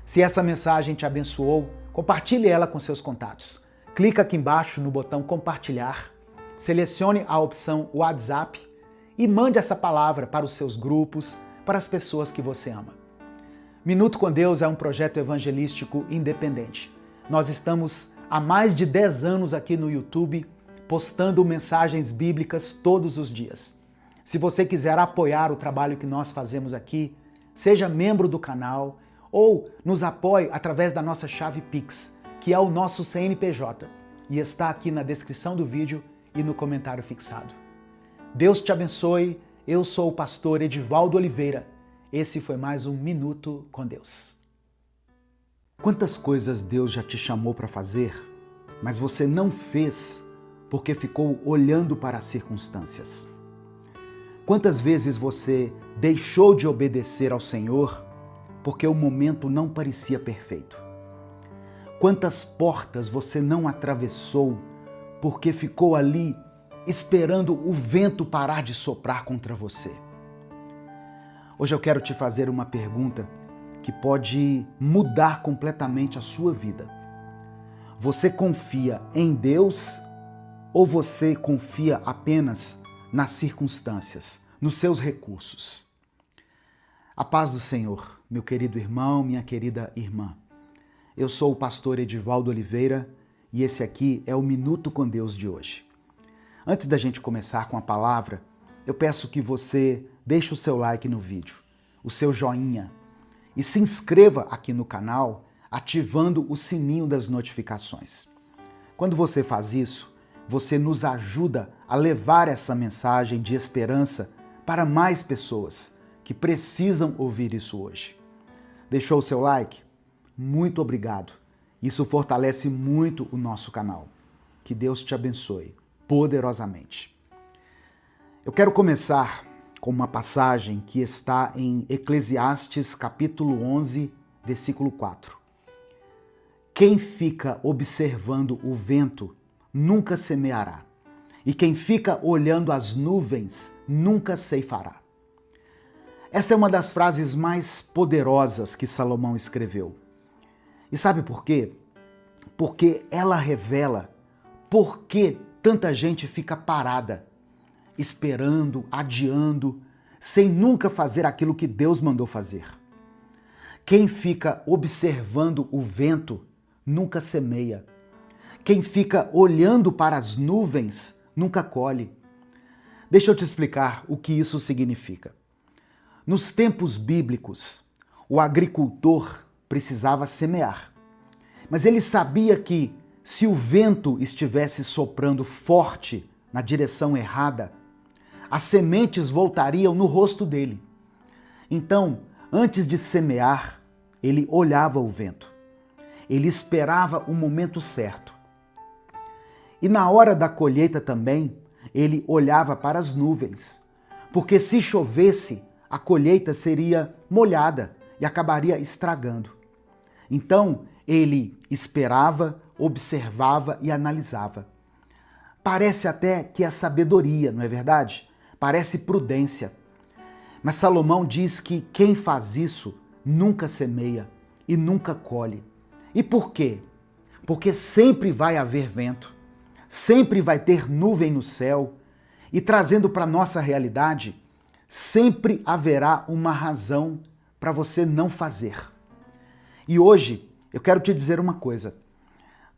Se essa mensagem te abençoou, compartilhe ela com seus contatos. Clica aqui embaixo no botão compartilhar, selecione a opção WhatsApp e mande essa palavra para os seus grupos, para as pessoas que você ama. Minuto com Deus é um projeto evangelístico independente. Nós estamos há mais de 10 anos aqui no YouTube, postando mensagens bíblicas todos os dias. Se você quiser apoiar o trabalho que nós fazemos aqui, seja membro do canal ou nos apoie através da nossa chave Pix, que é o nosso CNPJ, e está aqui na descrição do vídeo e no comentário fixado. Deus te abençoe, eu sou o pastor Edivaldo Oliveira. Esse foi mais um Minuto com Deus. Quantas coisas Deus já te chamou para fazer, mas você não fez porque ficou olhando para as circunstâncias? Quantas vezes você deixou de obedecer ao Senhor porque o momento não parecia perfeito? Quantas portas você não atravessou porque ficou ali esperando o vento parar de soprar contra você? Hoje eu quero te fazer uma pergunta que pode mudar completamente a sua vida. Você confia em Deus ou você confia apenas nas circunstâncias, nos seus recursos? A paz do Senhor, meu querido irmão, minha querida irmã. Eu sou o pastor Edivaldo Oliveira e esse aqui é o Minuto com Deus de hoje. Antes da gente começar com a palavra, eu peço que você deixe o seu like no vídeo, o seu joinha e se inscreva aqui no canal ativando o sininho das notificações. Quando você faz isso, você nos ajuda a levar essa mensagem de esperança para mais pessoas que precisam ouvir isso hoje. Deixou o seu like? Muito obrigado. Isso fortalece muito o nosso canal. Que Deus te abençoe poderosamente. Eu quero começar com uma passagem que está em Eclesiastes capítulo 11, versículo 4. Quem fica observando o vento nunca semeará, e quem fica olhando as nuvens nunca ceifará. Essa é uma das frases mais poderosas que Salomão escreveu. E sabe por quê? Porque ela revela por que tanta gente fica parada, esperando, adiando, sem nunca fazer aquilo que Deus mandou fazer. Quem fica observando o vento nunca semeia. Quem fica olhando para as nuvens nunca colhe. Deixa eu te explicar o que isso significa. Nos tempos bíblicos, o agricultor precisava semear, mas ele sabia que se o vento estivesse soprando forte na direção errada, as sementes voltariam no rosto dele. Então, antes de semear, ele olhava o vento. Ele esperava o momento certo. E na hora da colheita também, ele olhava para as nuvens, porque se chovesse, a colheita seria molhada e acabaria estragando. Então, ele esperava, observava e analisava. Parece até que é sabedoria, não é verdade? Parece prudência. Mas Salomão diz que quem faz isso nunca semeia e nunca colhe. E por quê? Porque sempre vai haver vento, sempre vai ter nuvem no céu e trazendo para a nossa realidade, sempre haverá uma razão para você não fazer. E hoje eu quero te dizer uma coisa.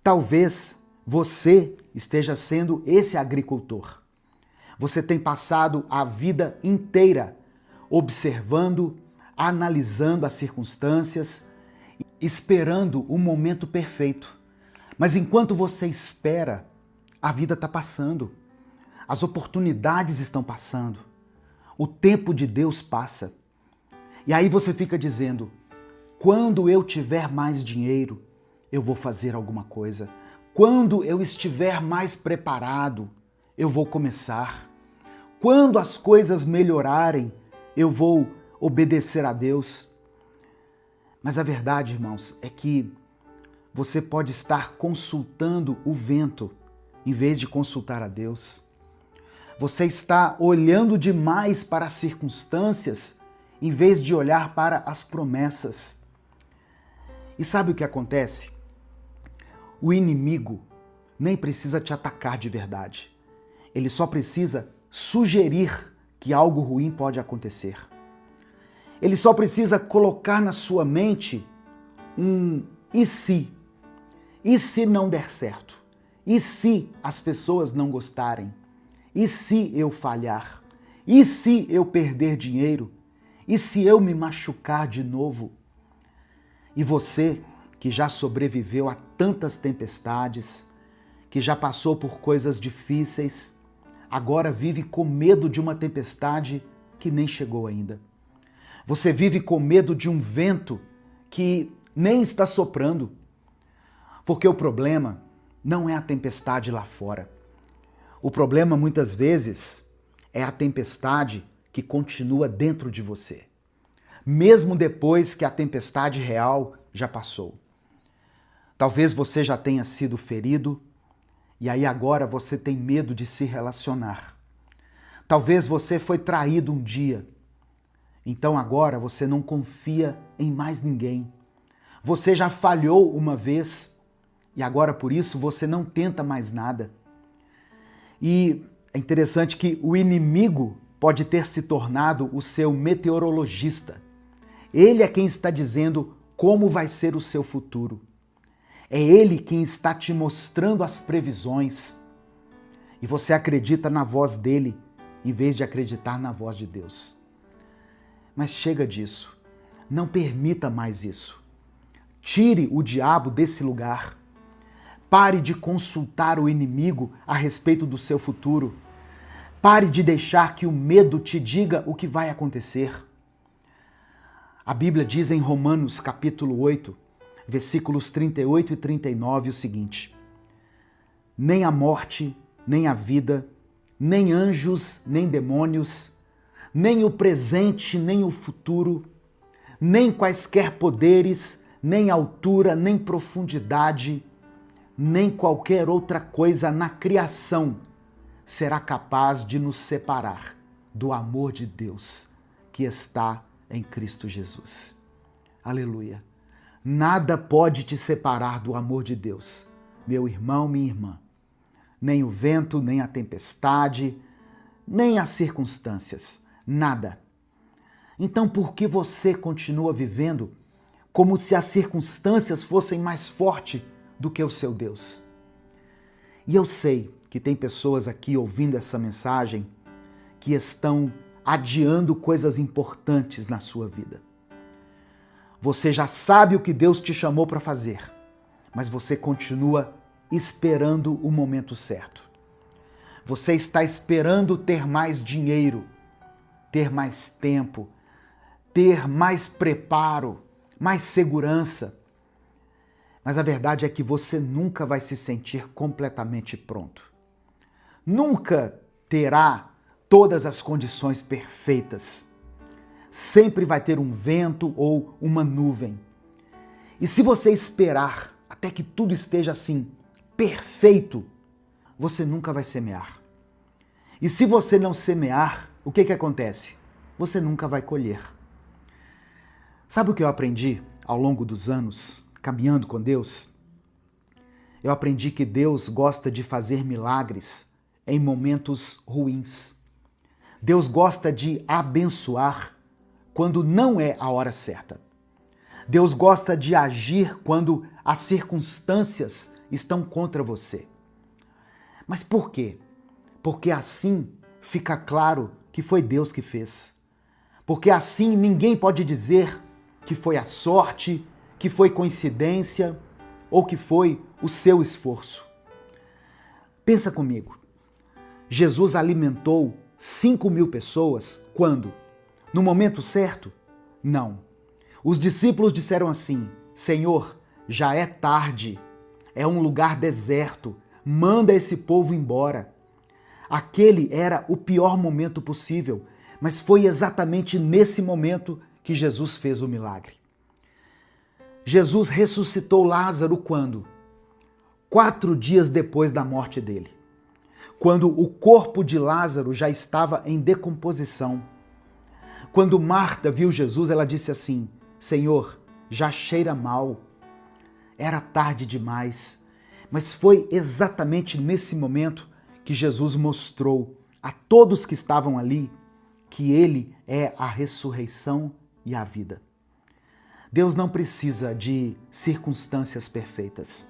Talvez você esteja sendo esse agricultor. Você tem passado a vida inteira observando, analisando as circunstâncias, esperando o momento perfeito. Mas enquanto você espera, a vida está passando. As oportunidades estão passando. O tempo de Deus passa. E aí você fica dizendo, quando eu tiver mais dinheiro, eu vou fazer alguma coisa. Quando eu estiver mais preparado, eu vou começar. Quando as coisas melhorarem, eu vou obedecer a Deus. Mas a verdade, irmãos, é que você pode estar consultando o vento em vez de consultar a Deus. Você está olhando demais para as circunstâncias em vez de olhar para as promessas. E sabe o que acontece? O inimigo nem precisa te atacar de verdade. Ele só precisa sugerir que algo ruim pode acontecer. Ele só precisa colocar na sua mente um e se? E se não der certo? E se as pessoas não gostarem? E se eu falhar? E se eu perder dinheiro? E se eu me machucar de novo? E você, que já sobreviveu a tantas tempestades, que já passou por coisas difíceis, agora vive com medo de uma tempestade que nem chegou ainda. Você vive com medo de um vento que nem está soprando. Porque o problema não é a tempestade lá fora. O problema, muitas vezes, é a tempestade que continua dentro de você, mesmo depois que a tempestade real já passou. Talvez você já tenha sido ferido e aí agora você tem medo de se relacionar. Talvez você foi traído um dia, então agora você não confia em mais ninguém. Você já falhou uma vez e agora por isso você não tenta mais nada. E é interessante que o inimigo pode ter se tornado o seu meteorologista. Ele é quem está dizendo como vai ser o seu futuro. É ele quem está te mostrando as previsões. E você acredita na voz dele em vez de acreditar na voz de Deus. Mas chega disso. Não permita mais isso. Tire o diabo desse lugar. Pare de consultar o inimigo a respeito do seu futuro. Pare de deixar que o medo te diga o que vai acontecer. A Bíblia diz em Romanos capítulo 8, versículos 38 e 39 o seguinte: nem a morte, nem a vida, nem anjos, nem demônios, nem o presente, nem o futuro, nem quaisquer poderes, nem altura, nem profundidade, nem qualquer outra coisa na criação será capaz de nos separar do amor de Deus que está em Cristo Jesus. Aleluia! Nada pode te separar do amor de Deus, meu irmão, minha irmã. Nem o vento, nem a tempestade, nem as circunstâncias. Nada. Então por que você continua vivendo como se as circunstâncias fossem mais fortes do que o seu Deus? E eu sei que tem pessoas aqui ouvindo essa mensagem que estão adiando coisas importantes na sua vida. Você já sabe o que Deus te chamou para fazer, mas você continua esperando o momento certo. Você está esperando ter mais dinheiro, ter mais tempo, ter mais preparo, mais segurança. Mas a verdade é que você nunca vai se sentir completamente pronto. Nunca terá todas as condições perfeitas. Sempre vai ter um vento ou uma nuvem. E se você esperar até que tudo esteja assim, perfeito, você nunca vai semear. E se você não semear, o que acontece? Você nunca vai colher. Sabe o que eu aprendi ao longo dos anos, caminhando com Deus? Eu aprendi que Deus gosta de fazer milagres em momentos ruins. Deus gosta de abençoar quando não é a hora certa. Deus gosta de agir quando as circunstâncias estão contra você. Mas por quê? Porque assim fica claro que foi Deus que fez. Porque assim ninguém pode dizer que foi a sorte, que foi coincidência ou que foi o seu esforço. Pensa comigo. Jesus alimentou 5.000 pessoas quando? No momento certo? Não. Os discípulos disseram assim: Senhor, já é tarde, é um lugar deserto, manda esse povo embora. Aquele era o pior momento possível, mas foi exatamente nesse momento que Jesus fez o milagre. Jesus ressuscitou Lázaro quando? 4 dias depois da morte dele. Quando o corpo de Lázaro já estava em decomposição. Quando Marta viu Jesus, ela disse assim: Senhor, já cheira mal. Era tarde demais. Mas foi exatamente nesse momento que Jesus mostrou a todos que estavam ali que Ele é a ressurreição e a vida. Deus não precisa de circunstâncias perfeitas.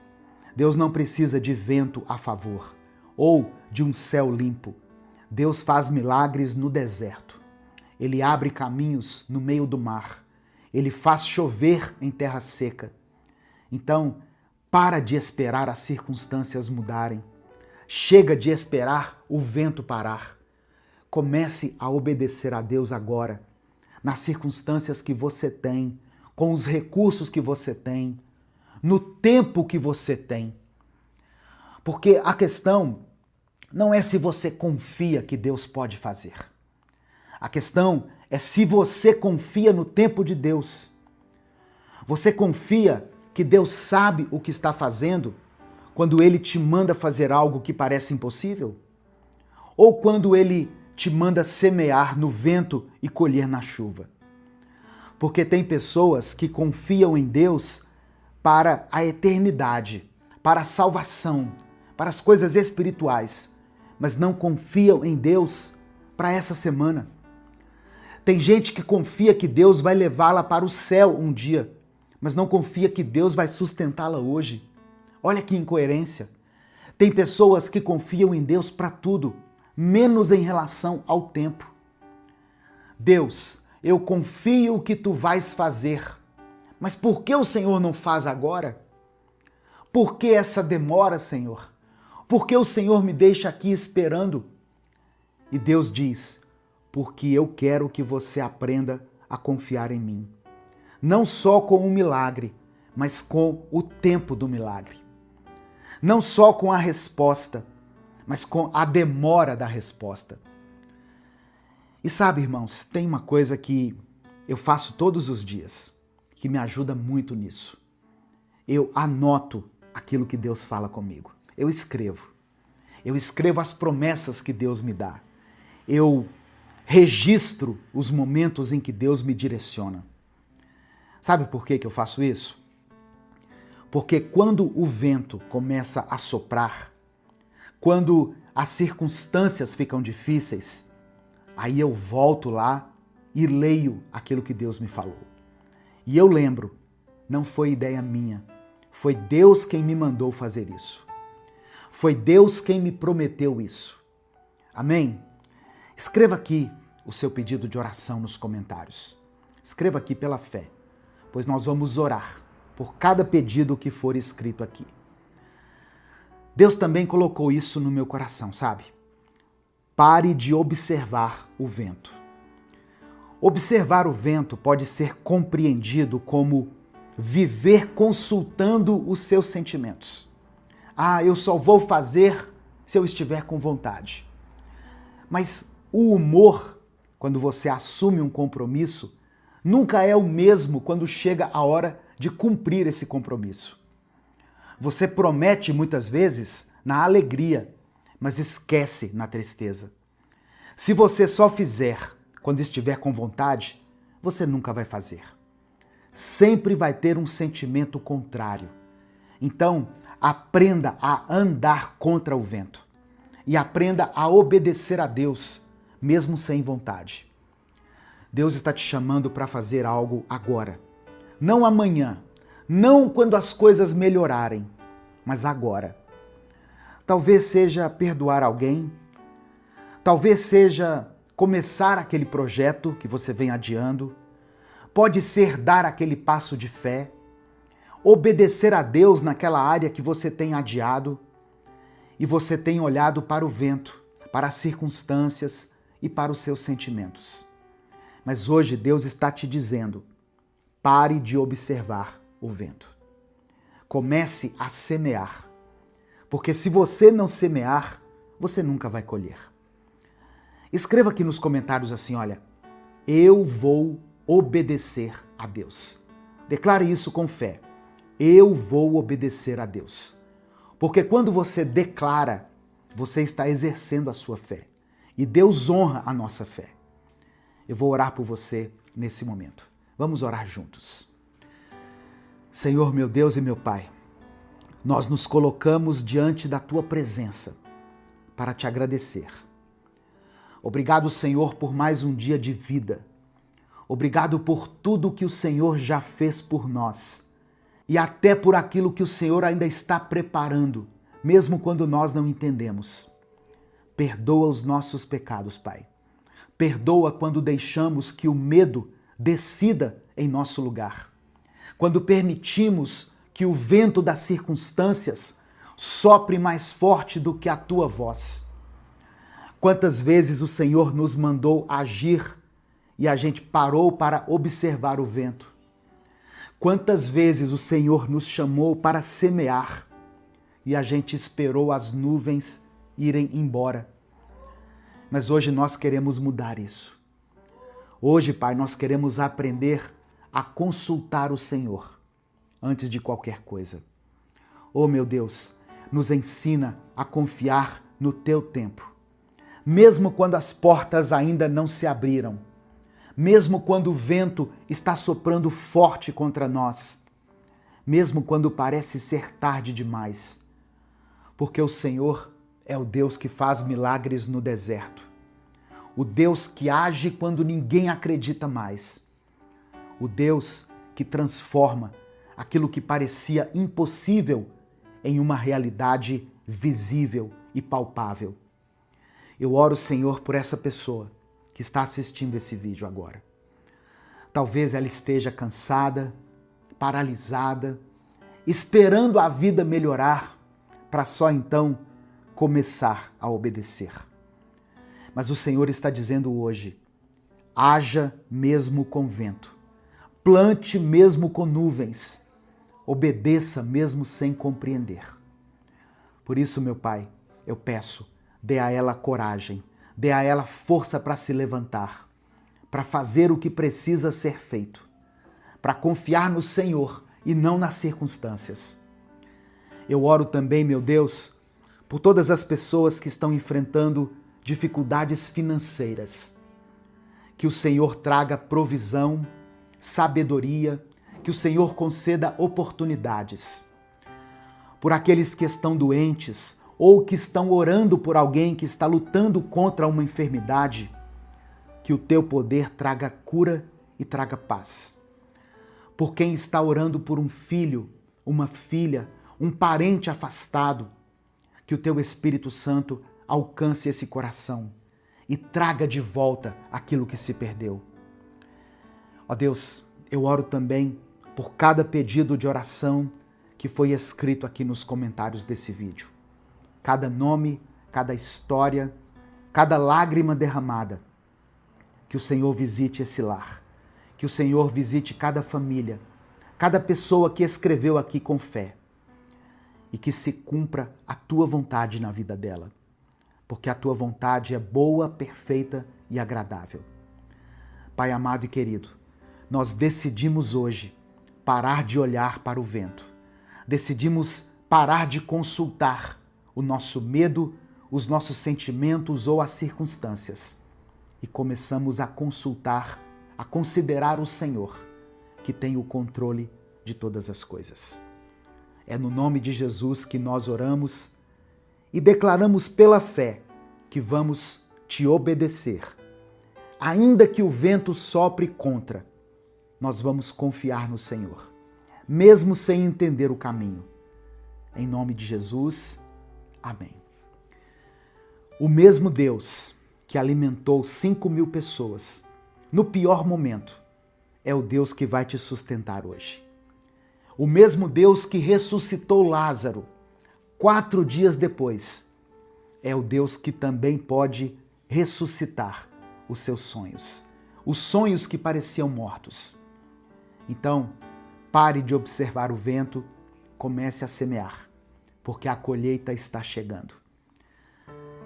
Deus não precisa de vento a favor ou de um céu limpo. Deus faz milagres no deserto. Ele abre caminhos no meio do mar. Ele faz chover em terra seca. Então, para de esperar as circunstâncias mudarem. Chega de esperar o vento parar. Comece a obedecer a Deus agora, nas circunstâncias que você tem, com os recursos que você tem, no tempo que você tem. Porque a questão não é se você confia que Deus pode fazer. A questão é se você confia no tempo de Deus. Você confia que Deus sabe o que está fazendo quando Ele te manda fazer algo que parece impossível? Ou quando Ele te manda semear no vento e colher na chuva? Porque tem pessoas que confiam em Deus para a eternidade, para a salvação, para as coisas espirituais, mas não confiam em Deus para essa semana. Tem gente que confia que Deus vai levá-la para o céu um dia, mas não confia que Deus vai sustentá-la hoje. Olha que incoerência. Tem pessoas que confiam em Deus para tudo, menos em relação ao tempo. Deus, eu confio que tu vais fazer, mas por que o Senhor não faz agora? Por que essa demora, Senhor? Por que o Senhor me deixa aqui esperando? E Deus diz: porque eu quero que você aprenda a confiar em mim. Não só com o milagre, mas com o tempo do milagre. Não só com a resposta, mas com a demora da resposta. E sabe, irmãos, tem uma coisa que eu faço todos os dias, que me ajuda muito nisso. Eu anoto aquilo que Deus fala comigo. Eu escrevo. Eu escrevo as promessas que Deus me dá. Eu registro os momentos em que Deus me direciona. Sabe por que eu faço isso? Porque quando o vento começa a soprar, quando as circunstâncias ficam difíceis, aí eu volto lá e leio aquilo que Deus me falou. E eu lembro, não foi ideia minha, foi Deus quem me mandou fazer isso. Foi Deus quem me prometeu isso. Amém? Escreva aqui o seu pedido de oração nos comentários. Escreva aqui pela fé, pois nós vamos orar por cada pedido que for escrito aqui. Deus também colocou isso no meu coração, sabe? Pare de observar o vento. Observar o vento pode ser compreendido como viver consultando os seus sentimentos. Ah, eu só vou fazer se eu estiver com vontade. Mas o humor, quando você assume um compromisso, nunca é o mesmo quando chega a hora de cumprir esse compromisso. Você promete muitas vezes na alegria, mas esquece na tristeza. Se você só fizer quando estiver com vontade, você nunca vai fazer. Sempre vai ter um sentimento contrário. Então, aprenda a andar contra o vento e aprenda a obedecer a Deus, mesmo sem vontade. Deus está te chamando para fazer algo agora. Não amanhã, não quando as coisas melhorarem, mas agora. Talvez seja perdoar alguém, talvez seja começar aquele projeto que você vem adiando, pode ser dar aquele passo de fé, obedecer a Deus naquela área que você tem adiado e você tem olhado para o vento, para as circunstâncias e para os seus sentimentos. Mas hoje Deus está te dizendo, pare de observar o vento. Comece a semear, porque se você não semear, você nunca vai colher. Escreva aqui nos comentários assim, olha, eu vou obedecer a Deus. Declare isso com fé. Eu vou obedecer a Deus. Porque quando você declara, você está exercendo a sua fé. E Deus honra a nossa fé. Eu vou orar por você nesse momento. Vamos orar juntos. Senhor, meu Deus e meu Pai, nós nos colocamos diante da Tua presença para te agradecer. Obrigado, Senhor, por mais um dia de vida. Obrigado por tudo que o Senhor já fez por nós e até por aquilo que o Senhor ainda está preparando, mesmo quando nós não entendemos. Perdoa os nossos pecados, Pai. Perdoa quando deixamos que o medo decida em nosso lugar. Quando permitimos que o vento das circunstâncias sopre mais forte do que a Tua voz. Quantas vezes o Senhor nos mandou agir e a gente parou para observar o vento? Quantas vezes o Senhor nos chamou para semear e a gente esperou as nuvens irem embora? Mas hoje nós queremos mudar isso. Hoje, Pai, nós queremos aprender a consultar o Senhor antes de qualquer coisa. Oh, meu Deus, nos ensina a confiar no Teu tempo. Mesmo quando as portas ainda não se abriram, mesmo quando o vento está soprando forte contra nós, mesmo quando parece ser tarde demais, porque o Senhor é o Deus que faz milagres no deserto, o Deus que age quando ninguém acredita mais, o Deus que transforma aquilo que parecia impossível em uma realidade visível e palpável. Eu oro, Senhor, por essa pessoa que está assistindo esse vídeo agora. Talvez ela esteja cansada, paralisada, esperando a vida melhorar para só então começar a obedecer. Mas o Senhor está dizendo hoje, haja mesmo com vento, plante mesmo com nuvens, obedeça mesmo sem compreender. Por isso, meu Pai, eu peço, dê a ela coragem, dê a ela força para se levantar, para fazer o que precisa ser feito, para confiar no Senhor e não nas circunstâncias. Eu oro também, meu Deus, por todas as pessoas que estão enfrentando dificuldades financeiras. Que o Senhor traga provisão, sabedoria, que o Senhor conceda oportunidades. Por aqueles que estão doentes ou que estão orando por alguém que está lutando contra uma enfermidade, que o Teu poder traga cura e traga paz. Por quem está orando por um filho, uma filha, um parente afastado, que o Teu Espírito Santo alcance esse coração e traga de volta aquilo que se perdeu. Ó Deus, eu oro também por cada pedido de oração que foi escrito aqui nos comentários desse vídeo. Cada nome, cada história, cada lágrima derramada. Que o Senhor visite esse lar, que o Senhor visite cada família, cada pessoa que escreveu aqui com fé e que se cumpra a Tua vontade na vida dela. porque a tua vontade é boa, perfeita e agradável. Pai amado e querido, nós decidimos hoje parar de olhar para o vento. Decidimos parar de consultar o nosso medo, os nossos sentimentos ou as circunstâncias. E começamos a consultar, a considerar o Senhor, que tem o controle de todas as coisas. É no nome de Jesus que nós oramos e declaramos pela fé que vamos te obedecer. Ainda que o vento sopre contra, nós vamos confiar no Senhor, mesmo sem entender o caminho. Em nome de Jesus, amém. O mesmo Deus que alimentou 5.000 pessoas no pior momento é o Deus que vai te sustentar hoje. O mesmo Deus que ressuscitou Lázaro 4 dias depois é o Deus que também pode ressuscitar os seus sonhos, os sonhos que pareciam mortos. Então, pare de observar o vento, comece a semear, porque a colheita está chegando.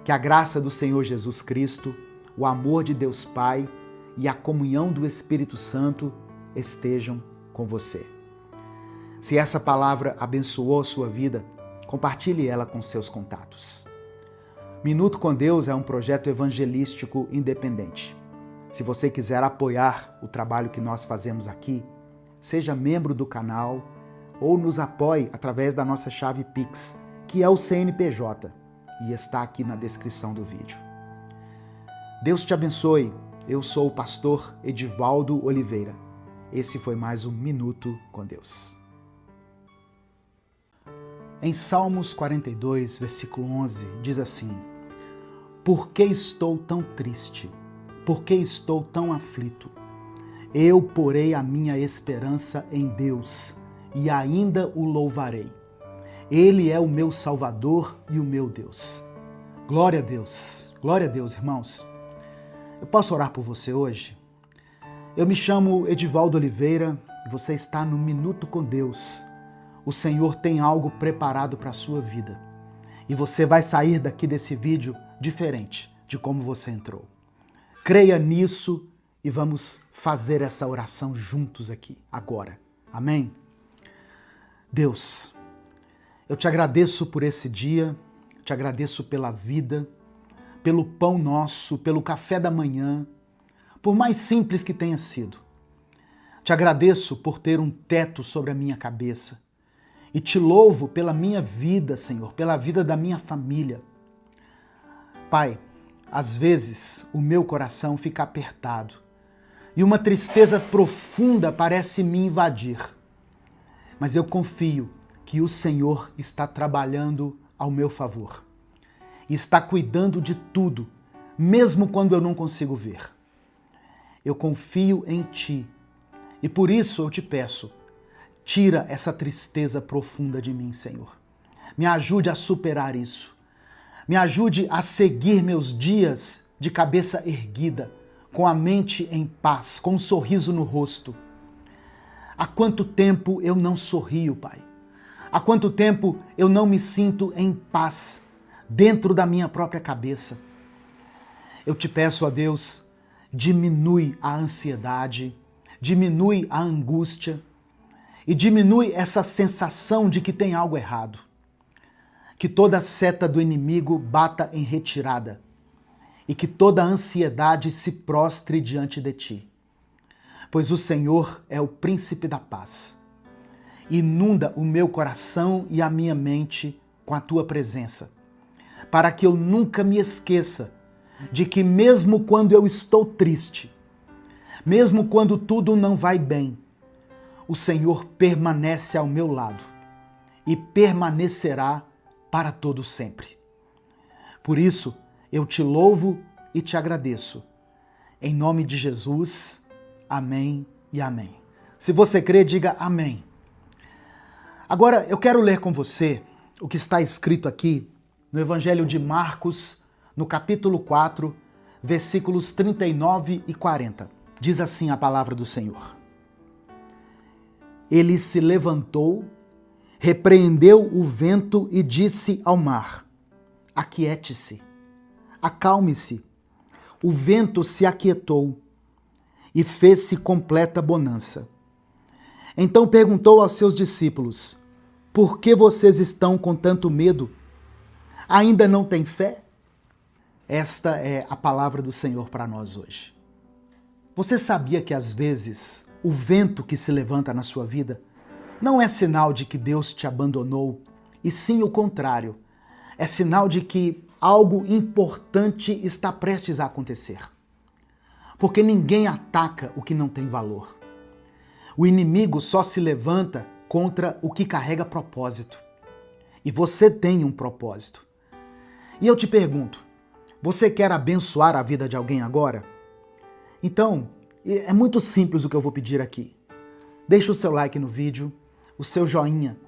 Que a graça do Senhor Jesus Cristo, o amor de Deus Pai e a comunhão do Espírito Santo estejam com você. Se essa palavra abençoou a sua vida, compartilhe ela com seus contatos. Minuto com Deus é um projeto evangelístico independente. Se você quiser apoiar o trabalho que nós fazemos aqui, seja membro do canal ou nos apoie através da nossa chave Pix, que é o CNPJ, e está aqui na descrição do vídeo. Deus te abençoe. Eu sou o pastor Edivaldo Oliveira. Esse foi mais um Minuto com Deus. Em Salmos 42, versículo 11, diz assim: Por que estou tão triste? Por que estou tão aflito? Eu porei a minha esperança em Deus e ainda o louvarei. Ele é o meu Salvador e o meu Deus. Glória a Deus, irmãos. Eu posso orar por você hoje? Eu me chamo Edivaldo Oliveira e você está no Minuto com Deus. O Senhor tem algo preparado para a sua vida. E você vai sair daqui desse vídeo diferente de como você entrou. Creia nisso e vamos fazer essa oração juntos aqui, agora. Amém? Deus, eu te agradeço por esse dia, te agradeço pela vida, pelo pão nosso, pelo café da manhã, por mais simples que tenha sido. Te agradeço por ter um teto sobre a minha cabeça. E te louvo pela minha vida, Senhor, pela vida da minha família. Pai, às vezes o meu coração fica apertado e uma tristeza profunda parece me invadir. Mas eu confio que o Senhor está trabalhando ao meu favor e está cuidando de tudo, mesmo quando eu não consigo ver. Eu confio em Ti e por isso eu te peço, tira essa tristeza profunda de mim, Senhor. Me ajude a superar isso. Me ajude a seguir meus dias de cabeça erguida, com a mente em paz, com um sorriso no rosto. Há quanto tempo eu não sorrio, Pai? Há quanto tempo eu não me sinto em paz dentro da minha própria cabeça? Eu te peço, ó Deus, diminui a ansiedade, diminui a angústia, e diminui essa sensação de que tem algo errado. Que toda seta do inimigo bata em retirada e que toda ansiedade se prostre diante de Ti. Pois o Senhor é o príncipe da paz. Inunda o meu coração e a minha mente com a Tua presença, para que eu nunca me esqueça de que mesmo quando eu estou triste, mesmo quando tudo não vai bem, o Senhor permanece ao meu lado e permanecerá para todo sempre. Por isso, eu te louvo e te agradeço. Em nome de Jesus, amém e amém. Se você crê, diga amém. Agora, eu quero ler com você o que está escrito aqui no Evangelho de Marcos, no capítulo 4, versículos 39 e 40. Diz assim a palavra do Senhor. Ele se levantou, repreendeu o vento e disse ao mar: Aquiete-se, acalme-se. O vento se aquietou e fez-se completa bonança. Então perguntou aos seus discípulos: por que vocês estão com tanto medo? Ainda não têm fé? Esta é a palavra do Senhor para nós hoje. Você sabia que às vezes o vento que se levanta na sua vida não é sinal de que Deus te abandonou, e sim o contrário. É sinal de que algo importante está prestes a acontecer. Porque ninguém ataca o que não tem valor. O inimigo só se levanta contra o que carrega propósito. E você tem um propósito. E eu te pergunto, você quer abençoar a vida de alguém agora? Então, é muito simples o que eu vou pedir aqui. Deixa o seu like no vídeo, o seu joinha,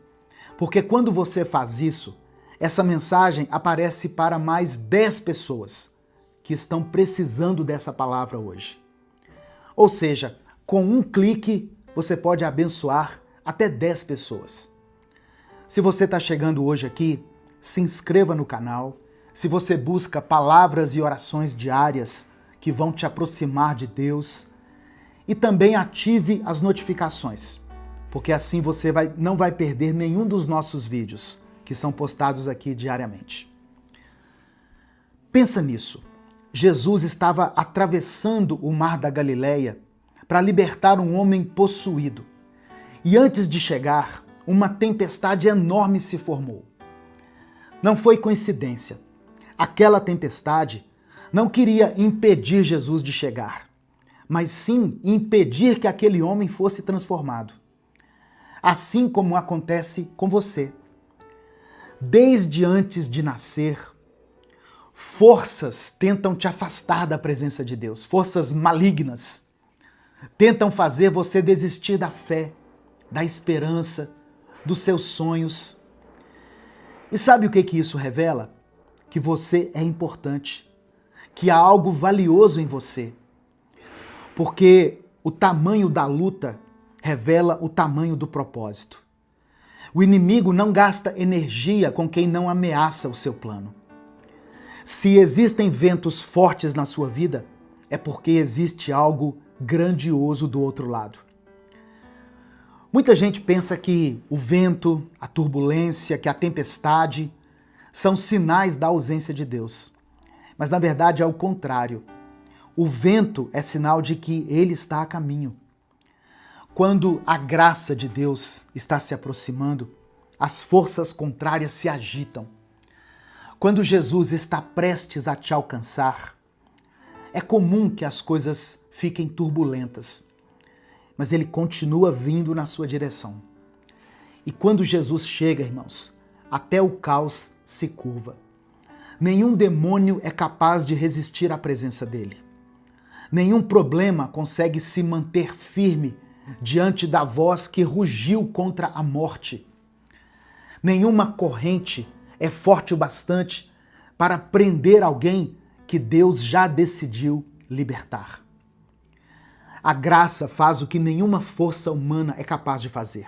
porque quando você faz isso, essa mensagem aparece para mais 10 pessoas que estão precisando dessa palavra hoje. Ou seja, com um clique você pode abençoar até 10 pessoas. Se você está chegando hoje aqui, se inscreva no canal. Se você busca palavras e orações diárias que vão te aproximar de Deus, e também ative as notificações, porque assim você não vai perder nenhum dos nossos vídeos que são postados aqui diariamente. Pensa nisso. Jesus estava atravessando o mar da Galileia para libertar um homem possuído. E antes de chegar, uma tempestade enorme se formou. Não foi coincidência. Aquela tempestade não queria impedir Jesus de chegar, mas sim impedir que aquele homem fosse transformado. Assim como acontece com você. Desde antes de nascer, forças tentam te afastar da presença de Deus, forças malignas. Tentam fazer você desistir da fé, da esperança, dos seus sonhos. E sabe o que isso revela? Que você é importante, que há algo valioso em você. Porque o tamanho da luta revela o tamanho do propósito. O inimigo não gasta energia com quem não ameaça o seu plano. Se existem ventos fortes na sua vida, é porque existe algo grandioso do outro lado. Muita gente pensa que o vento, a turbulência, que a tempestade são sinais da ausência de Deus. Mas na verdade é o contrário. O vento é sinal de que ele está a caminho. Quando a graça de Deus está se aproximando, as forças contrárias se agitam. Quando Jesus está prestes a te alcançar, é comum que as coisas fiquem turbulentas, mas ele continua vindo na sua direção. E quando Jesus chega, irmãos, até o caos se curva. Nenhum demônio é capaz de resistir à presença dele. Nenhum problema consegue se manter firme diante da voz que rugiu contra a morte. Nenhuma corrente é forte o bastante para prender alguém que Deus já decidiu libertar. A graça faz o que nenhuma força humana é capaz de fazer.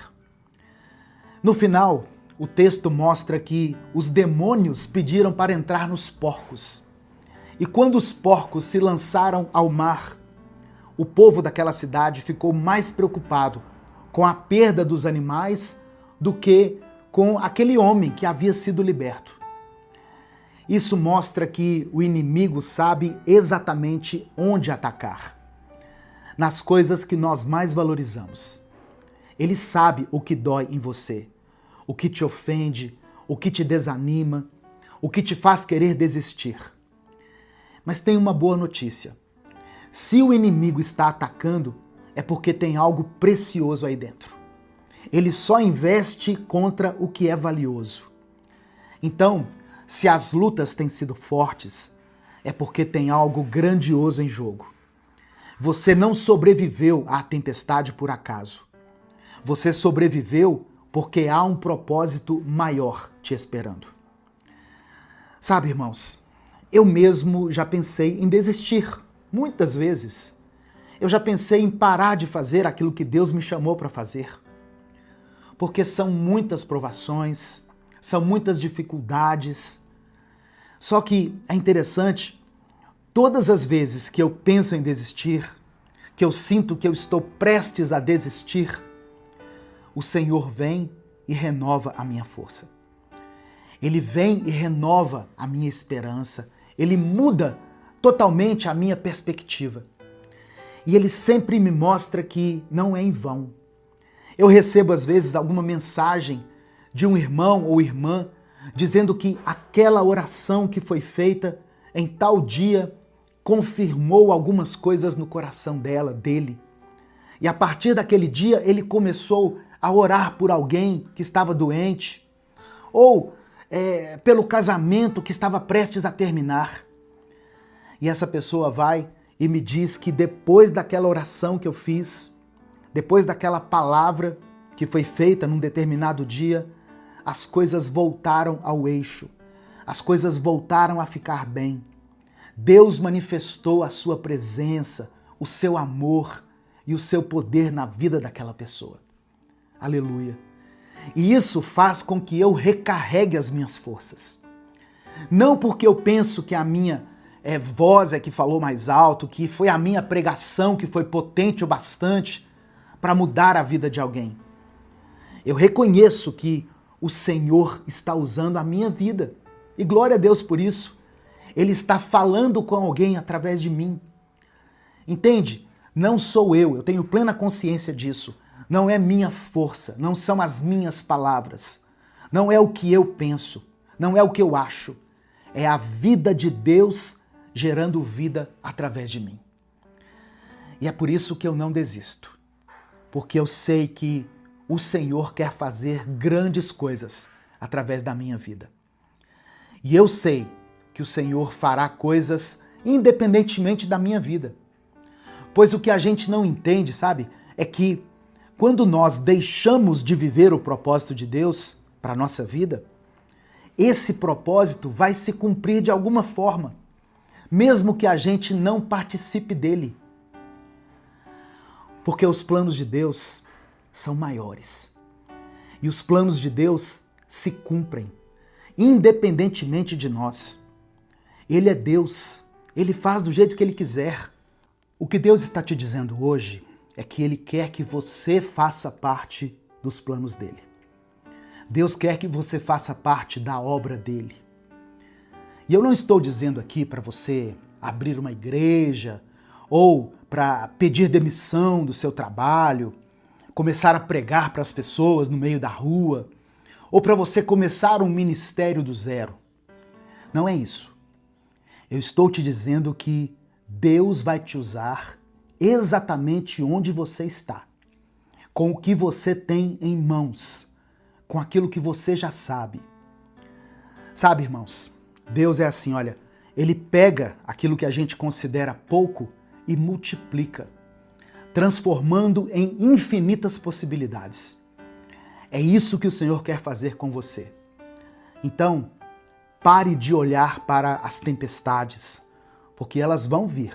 No final, o texto mostra que os demônios pediram para entrar nos porcos. E quando os porcos se lançaram ao mar, o povo daquela cidade ficou mais preocupado com a perda dos animais do que com aquele homem que havia sido liberto. Isso mostra que o inimigo sabe exatamente onde atacar. Nas coisas que nós mais valorizamos. Ele sabe o que dói em você, o que te ofende, o que te desanima, o que te faz querer desistir. Mas tem uma boa notícia. Se o inimigo está atacando, é porque tem algo precioso aí dentro. Ele só investe contra o que é valioso. Então, se as lutas têm sido fortes, é porque tem algo grandioso em jogo. Você não sobreviveu à tempestade por acaso. Você sobreviveu porque há um propósito maior te esperando. Sabe, irmãos, eu mesmo já pensei em desistir, muitas vezes. Eu já pensei em parar de fazer aquilo que Deus me chamou para fazer. Porque são muitas provações, são muitas dificuldades. Só que é interessante, todas as vezes que eu penso em desistir, que eu sinto que eu estou prestes a desistir, o Senhor vem e renova a minha força. Ele vem e renova a minha esperança. Ele muda totalmente a minha perspectiva. E Ele sempre me mostra que não é em vão. Eu recebo às vezes alguma mensagem de um irmão ou irmã dizendo que aquela oração que foi feita em tal dia confirmou algumas coisas no coração dele. E a partir daquele dia ele começou a orar por alguém que estava doente, ou pelo casamento que estava prestes a terminar. E essa pessoa vai e me diz que depois daquela oração que eu fiz, depois daquela palavra que foi feita num determinado dia, as coisas voltaram ao eixo, as coisas voltaram a ficar bem. Deus manifestou a sua presença, o seu amor e o seu poder na vida daquela pessoa. Aleluia! E isso faz com que eu recarregue as minhas forças. Não porque eu penso que a minha voz é que falou mais alto, que foi a minha pregação que foi potente o bastante para mudar a vida de alguém. Eu reconheço que o Senhor está usando a minha vida. E glória a Deus por isso. Ele está falando com alguém através de mim. Entende? Não sou eu tenho plena consciência disso. Não é minha força, não são as minhas palavras. Não é o que eu penso, não é o que eu acho. É a vida de Deus gerando vida através de mim. E é por isso que eu não desisto. Porque eu sei que o Senhor quer fazer grandes coisas através da minha vida. E eu sei que o Senhor fará coisas independentemente da minha vida. Pois o que a gente não entende, sabe, é que quando nós deixamos de viver o propósito de Deus para a nossa vida, esse propósito vai se cumprir de alguma forma, mesmo que a gente não participe dele. Porque os planos de Deus são maiores. E os planos de Deus se cumprem, independentemente de nós. Ele é Deus, Ele faz do jeito que Ele quiser. O que Deus está te dizendo hoje é que Ele quer que você faça parte dos planos dEle. Deus quer que você faça parte da obra dEle. E eu não estou dizendo aqui para você abrir uma igreja ou para pedir demissão do seu trabalho, começar a pregar para as pessoas no meio da rua, ou para você começar um ministério do zero. Não é isso. Eu estou te dizendo que Deus vai te usar exatamente onde você está, com o que você tem em mãos, com aquilo que você já sabe. Sabe, irmãos, Deus é assim, olha, Ele pega aquilo que a gente considera pouco e multiplica, transformando em infinitas possibilidades. É isso que o Senhor quer fazer com você. Então, pare de olhar para as tempestades, porque elas vão vir.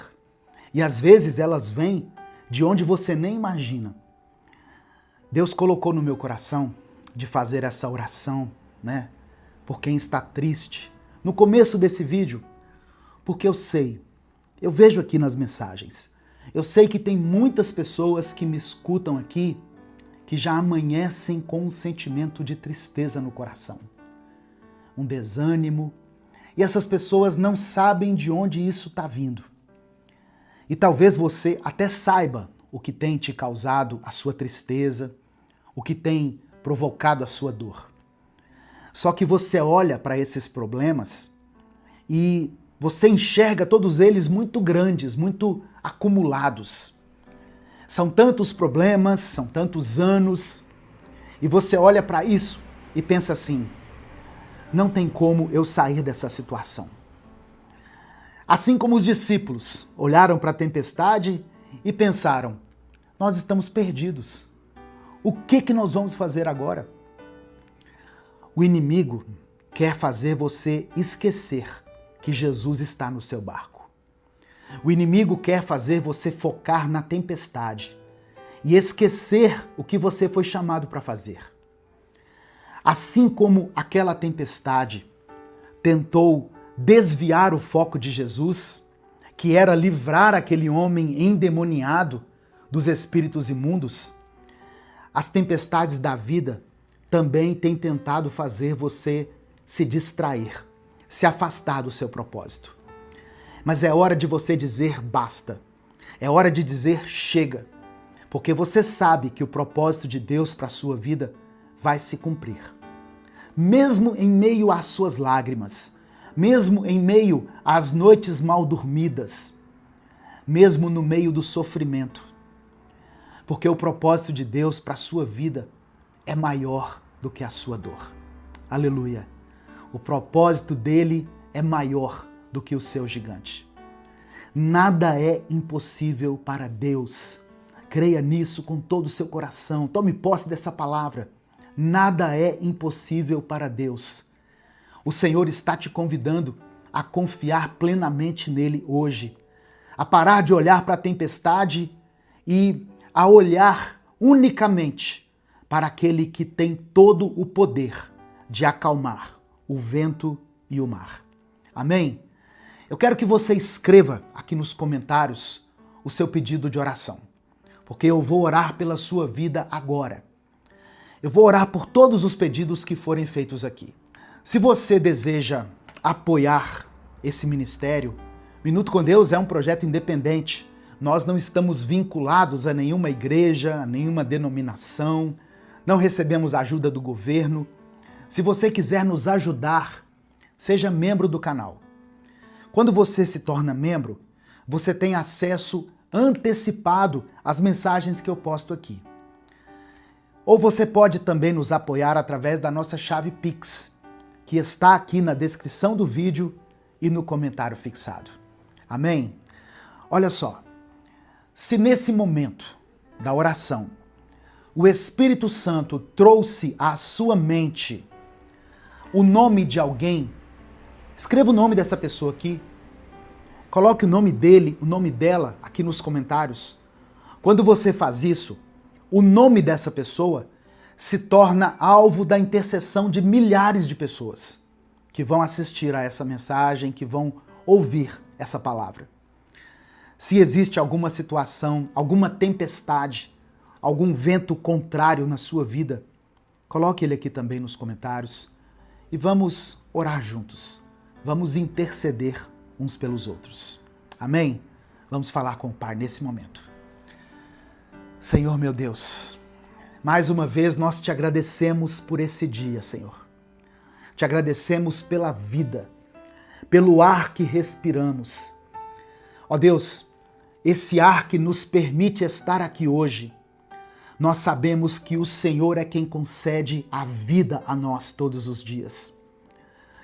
E às vezes elas vêm de onde você nem imagina. Deus colocou no meu coração de fazer essa oração, né? Por quem está triste. No começo desse vídeo, porque eu vejo aqui nas mensagens, eu sei que tem muitas pessoas que me escutam aqui que já amanhecem com um sentimento de tristeza no coração, um desânimo, e essas pessoas não sabem de onde isso está vindo. E talvez você até saiba o que tem te causado a sua tristeza, o que tem provocado a sua dor. Só que você olha para esses problemas e você enxerga todos eles muito grandes, muito acumulados. São tantos problemas, são tantos anos, e você olha para isso e pensa assim: não tem como eu sair dessa situação. Assim como os discípulos olharam para a tempestade e pensaram: nós estamos perdidos. O que nós vamos fazer agora? O inimigo quer fazer você esquecer que Jesus está no seu barco. O inimigo quer fazer você focar na tempestade e esquecer o que você foi chamado para fazer. Assim como aquela tempestade tentou desviar o foco de Jesus, que era livrar aquele homem endemoniado dos espíritos imundos, as tempestades da vida também têm tentado fazer você se distrair, se afastar do seu propósito. Mas é hora de você dizer basta. É hora de dizer chega. Porque você sabe que o propósito de Deus para a sua vida vai se cumprir. Mesmo em meio às suas lágrimas, mesmo em meio às noites mal dormidas, mesmo no meio do sofrimento. Porque o propósito de Deus para a sua vida é maior do que a sua dor. Aleluia! O propósito dele é maior do que o seu gigante. Nada é impossível para Deus. Creia nisso com todo o seu coração. Tome posse dessa palavra. Nada é impossível para Deus. O Senhor está te convidando a confiar plenamente nele hoje. A parar de olhar para a tempestade e a olhar unicamente para aquele que tem todo o poder de acalmar o vento e o mar. Amém? Eu quero que você escreva aqui nos comentários o seu pedido de oração, porque eu vou orar pela sua vida agora. Eu vou orar por todos os pedidos que forem feitos aqui. Se você deseja apoiar esse ministério, Minuto com Deus é um projeto independente. Nós não estamos vinculados a nenhuma igreja, a nenhuma denominação, não recebemos ajuda do governo. Se você quiser nos ajudar, seja membro do canal. Quando você se torna membro, você tem acesso antecipado às mensagens que eu posto aqui. Ou você pode também nos apoiar através da nossa chave Pix, que está aqui na descrição do vídeo e no comentário fixado. Amém? Olha só, se nesse momento da oração o Espírito Santo trouxe à sua mente o nome de alguém, escreva o nome dessa pessoa aqui, coloque o nome dele, o nome dela aqui nos comentários. Quando você faz isso, o nome dessa pessoa se torna alvo da intercessão de milhares de pessoas que vão assistir a essa mensagem, que vão ouvir essa palavra. Se existe alguma situação, alguma tempestade, algum vento contrário na sua vida, coloque ele aqui também nos comentários e vamos orar juntos. Vamos interceder uns pelos outros. Amém? Vamos falar com o Pai nesse momento. Senhor meu Deus, mais uma vez nós te agradecemos por esse dia, Senhor. Te agradecemos pela vida, pelo ar que respiramos. Ó Deus, esse ar que nos permite estar aqui hoje, nós sabemos que o Senhor é quem concede a vida a nós todos os dias.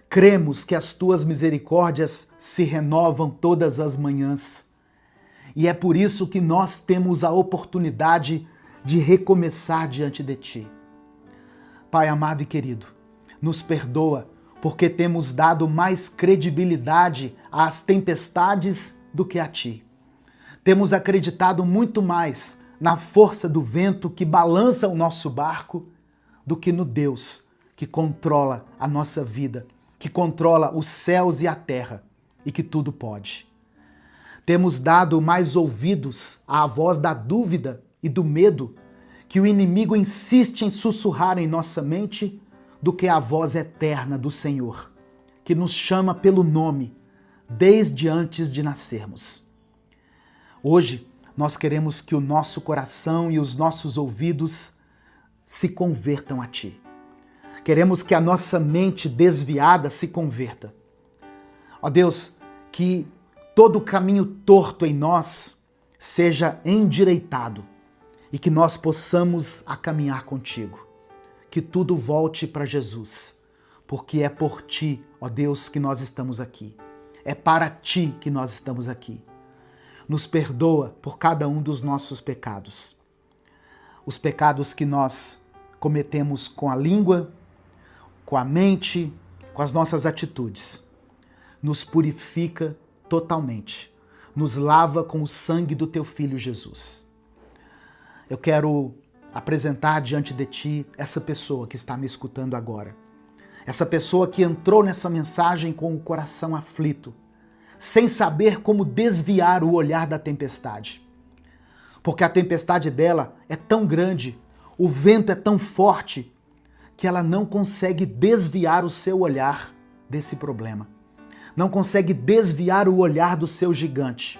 Cremos que as tuas misericórdias se renovam todas as manhãs. E é por isso que nós temos a oportunidade de recomeçar diante de ti. Pai amado e querido, nos perdoa porque temos dado mais credibilidade às tempestades do que a ti. Temos acreditado muito mais na força do vento que balança o nosso barco do que no Deus que controla a nossa vida, que controla os céus e a terra e que tudo pode. Temos dado mais ouvidos à voz da dúvida e do medo que o inimigo insiste em sussurrar em nossa mente do que a voz eterna do Senhor, que nos chama pelo nome desde antes de nascermos. Hoje, nós queremos que o nosso coração e os nossos ouvidos se convertam a Ti. Queremos que a nossa mente desviada se converta. Ó Deus, que todo caminho torto em nós seja endireitado e que nós possamos a caminhar contigo. Que tudo volte para Jesus, porque é por Ti, ó Deus, que nós estamos aqui. É para Ti que nós estamos aqui. Nos perdoa por cada um dos nossos pecados. Os pecados que nós cometemos com a língua, com a mente, com as nossas atitudes. Nos purifica totalmente. Nos lava com o sangue do Teu Filho Jesus. Eu quero apresentar diante de Ti essa pessoa que está me escutando agora. Essa pessoa que entrou nessa mensagem com o coração aflito, sem saber como desviar o olhar da tempestade. Porque a tempestade dela é tão grande, o vento é tão forte, que ela não consegue desviar o seu olhar desse problema. Não consegue desviar o olhar do seu gigante.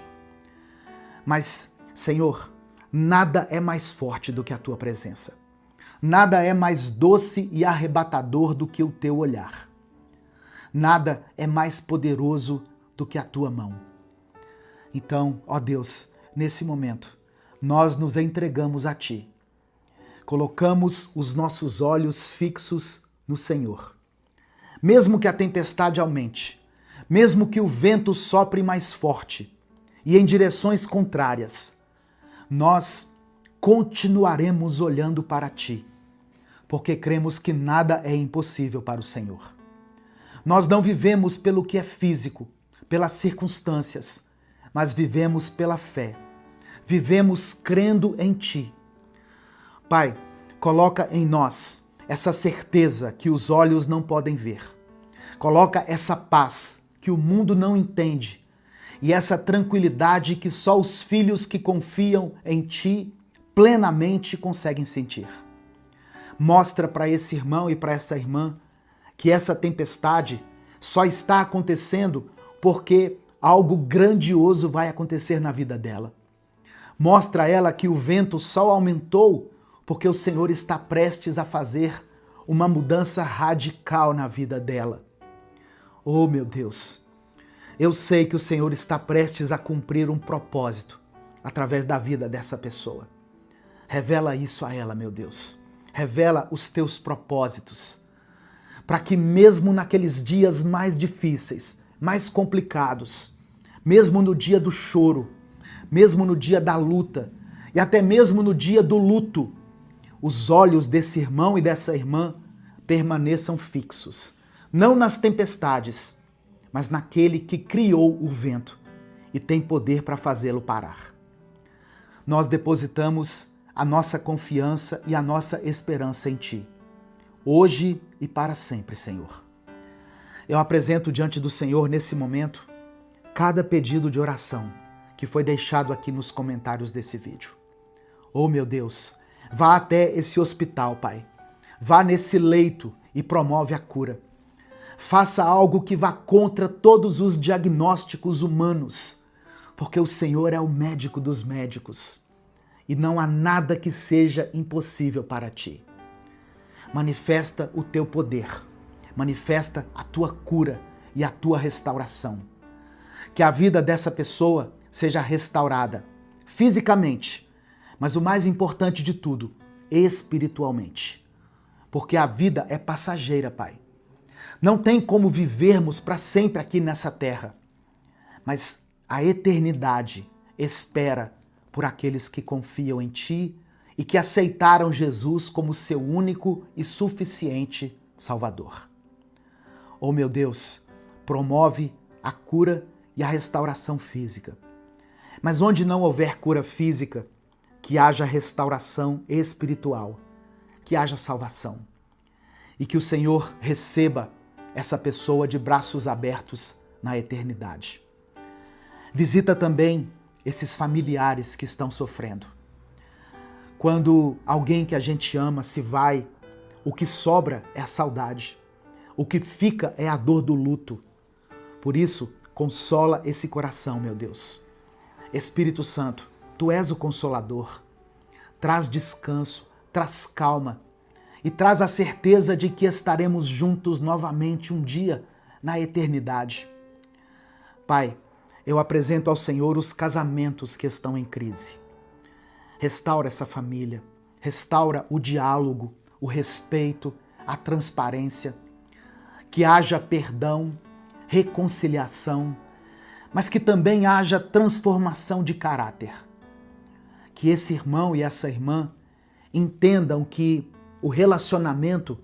Mas, Senhor, nada é mais forte do que a tua presença. Nada é mais doce e arrebatador do que o teu olhar. Nada é mais poderoso do que a tua mão. Então, ó Deus, nesse momento, nós nos entregamos a ti. Colocamos os nossos olhos fixos no Senhor. Mesmo que a tempestade aumente, mesmo que o vento sopre mais forte e em direções contrárias, nós continuaremos olhando para ti, porque cremos que nada é impossível para o Senhor. Nós não vivemos pelo que é físico, pelas circunstâncias, mas vivemos pela fé. Vivemos crendo em ti. Pai, coloca em nós essa certeza que os olhos não podem ver. Coloca essa paz que o mundo não entende e essa tranquilidade que só os filhos que confiam em ti plenamente conseguem sentir. Mostra para esse irmão e para essa irmã que essa tempestade só está acontecendo porque algo grandioso vai acontecer na vida dela. Mostra a ela que o vento só aumentou porque o Senhor está prestes a fazer uma mudança radical na vida dela. Oh, meu Deus, eu sei que o Senhor está prestes a cumprir um propósito através da vida dessa pessoa. Revela isso a ela, meu Deus. Revela os teus propósitos, para que mesmo naqueles dias mais difíceis, mais complicados, mesmo no dia do choro, mesmo no dia da luta e até mesmo no dia do luto, os olhos desse irmão e dessa irmã permaneçam fixos, não nas tempestades, mas naquele que criou o vento e tem poder para fazê-lo parar. Nós depositamos a nossa confiança e a nossa esperança em ti, hoje e para sempre, Senhor. Eu apresento diante do Senhor nesse momento cada pedido de oração que foi deixado aqui nos comentários desse vídeo. Oh, meu Deus, vá até esse hospital, Pai. Vá nesse leito e promove a cura. Faça algo que vá contra todos os diagnósticos humanos, porque o Senhor é o médico dos médicos e não há nada que seja impossível para ti. Manifesta o teu poder, manifesta a tua cura e a tua restauração. Que a vida dessa pessoa seja restaurada fisicamente, mas o mais importante de tudo, espiritualmente. Porque a vida é passageira, Pai. Não tem como vivermos para sempre aqui nessa terra, mas a eternidade espera por aqueles que confiam em ti e que aceitaram Jesus como seu único e suficiente Salvador. Oh, meu Deus, promove a cura e a restauração física. Mas onde não houver cura física, que haja restauração espiritual, que haja salvação. E que o Senhor receba essa pessoa de braços abertos na eternidade. Visita também esses familiares que estão sofrendo. Quando alguém que a gente ama se vai, o que sobra é a saudade. O que fica é a dor do luto. Por isso, consola esse coração, meu Deus. Espírito Santo, tu és o Consolador. Traz descanso, traz calma e traz a certeza de que estaremos juntos novamente um dia na eternidade. Pai, eu apresento ao Senhor os casamentos que estão em crise. Restaura essa família, restaura o diálogo, o respeito, a transparência, que haja perdão, reconciliação, mas que também haja transformação de caráter. Que esse irmão e essa irmã entendam que o relacionamento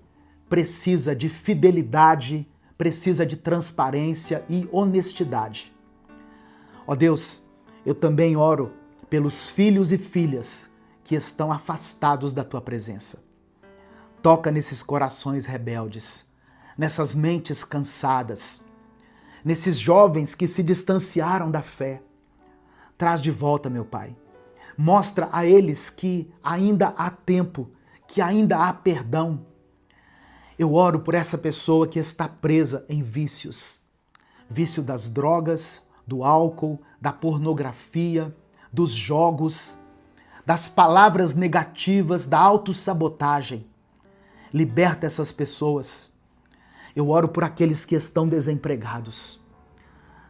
precisa de fidelidade, precisa de transparência e honestidade. Ó Deus, eu também oro pelos filhos e filhas que estão afastados da tua presença. Toca nesses corações rebeldes, nessas mentes cansadas, nesses jovens que se distanciaram da fé. Traz de volta, meu Pai. Mostra a eles que ainda há tempo, que ainda há perdão. Eu oro por essa pessoa que está presa em vícios. Vício das drogas, do álcool, da pornografia, dos jogos, das palavras negativas, da autossabotagem. Liberta essas pessoas. Eu oro por aqueles que estão desempregados.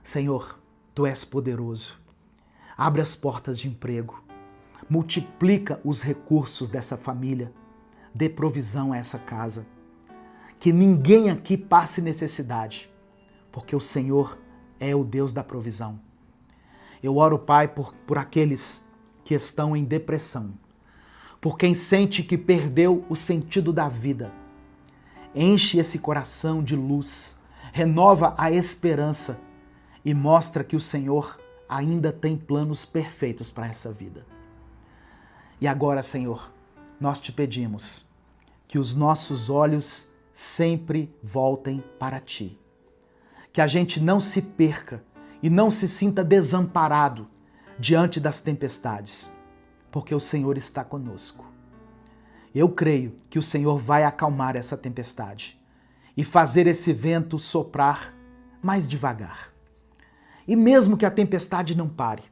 Senhor, Tu és poderoso. Abre as portas de emprego. Multiplica os recursos dessa família. Dê provisão a essa casa. Que ninguém aqui passe necessidade, porque o Senhor é o Deus da provisão. Eu oro, Pai, por aqueles que estão em depressão, por quem sente que perdeu o sentido da vida. Enche esse coração de luz, renova a esperança e mostra que o Senhor ainda tem planos perfeitos para essa vida. E agora, Senhor, nós te pedimos que os nossos olhos sempre voltem para Ti. Que a gente não se perca e não se sinta desamparado diante das tempestades, porque o Senhor está conosco. Eu creio que o Senhor vai acalmar essa tempestade e fazer esse vento soprar mais devagar. E mesmo que a tempestade não pare,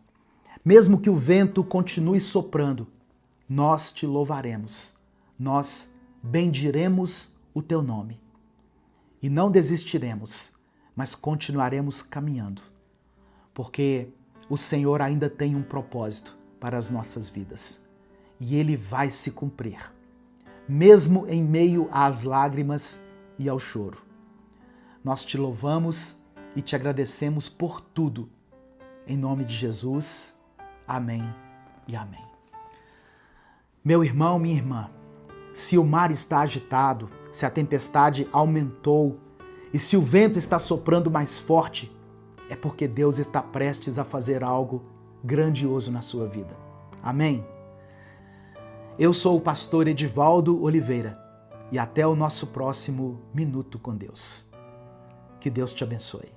mesmo que o vento continue soprando, nós te louvaremos, nós bendiremos o Teu nome. E não desistiremos, mas continuaremos caminhando, porque o Senhor ainda tem um propósito para as nossas vidas e Ele vai se cumprir, mesmo em meio às lágrimas e ao choro. Nós te louvamos e te agradecemos por tudo. Em nome de Jesus, amém e amém. Meu irmão, minha irmã, se o mar está agitado, se a tempestade aumentou e se o vento está soprando mais forte, é porque Deus está prestes a fazer algo grandioso na sua vida. Amém? Eu sou o pastor Edivaldo Oliveira e até o nosso próximo Minuto com Deus. Que Deus te abençoe.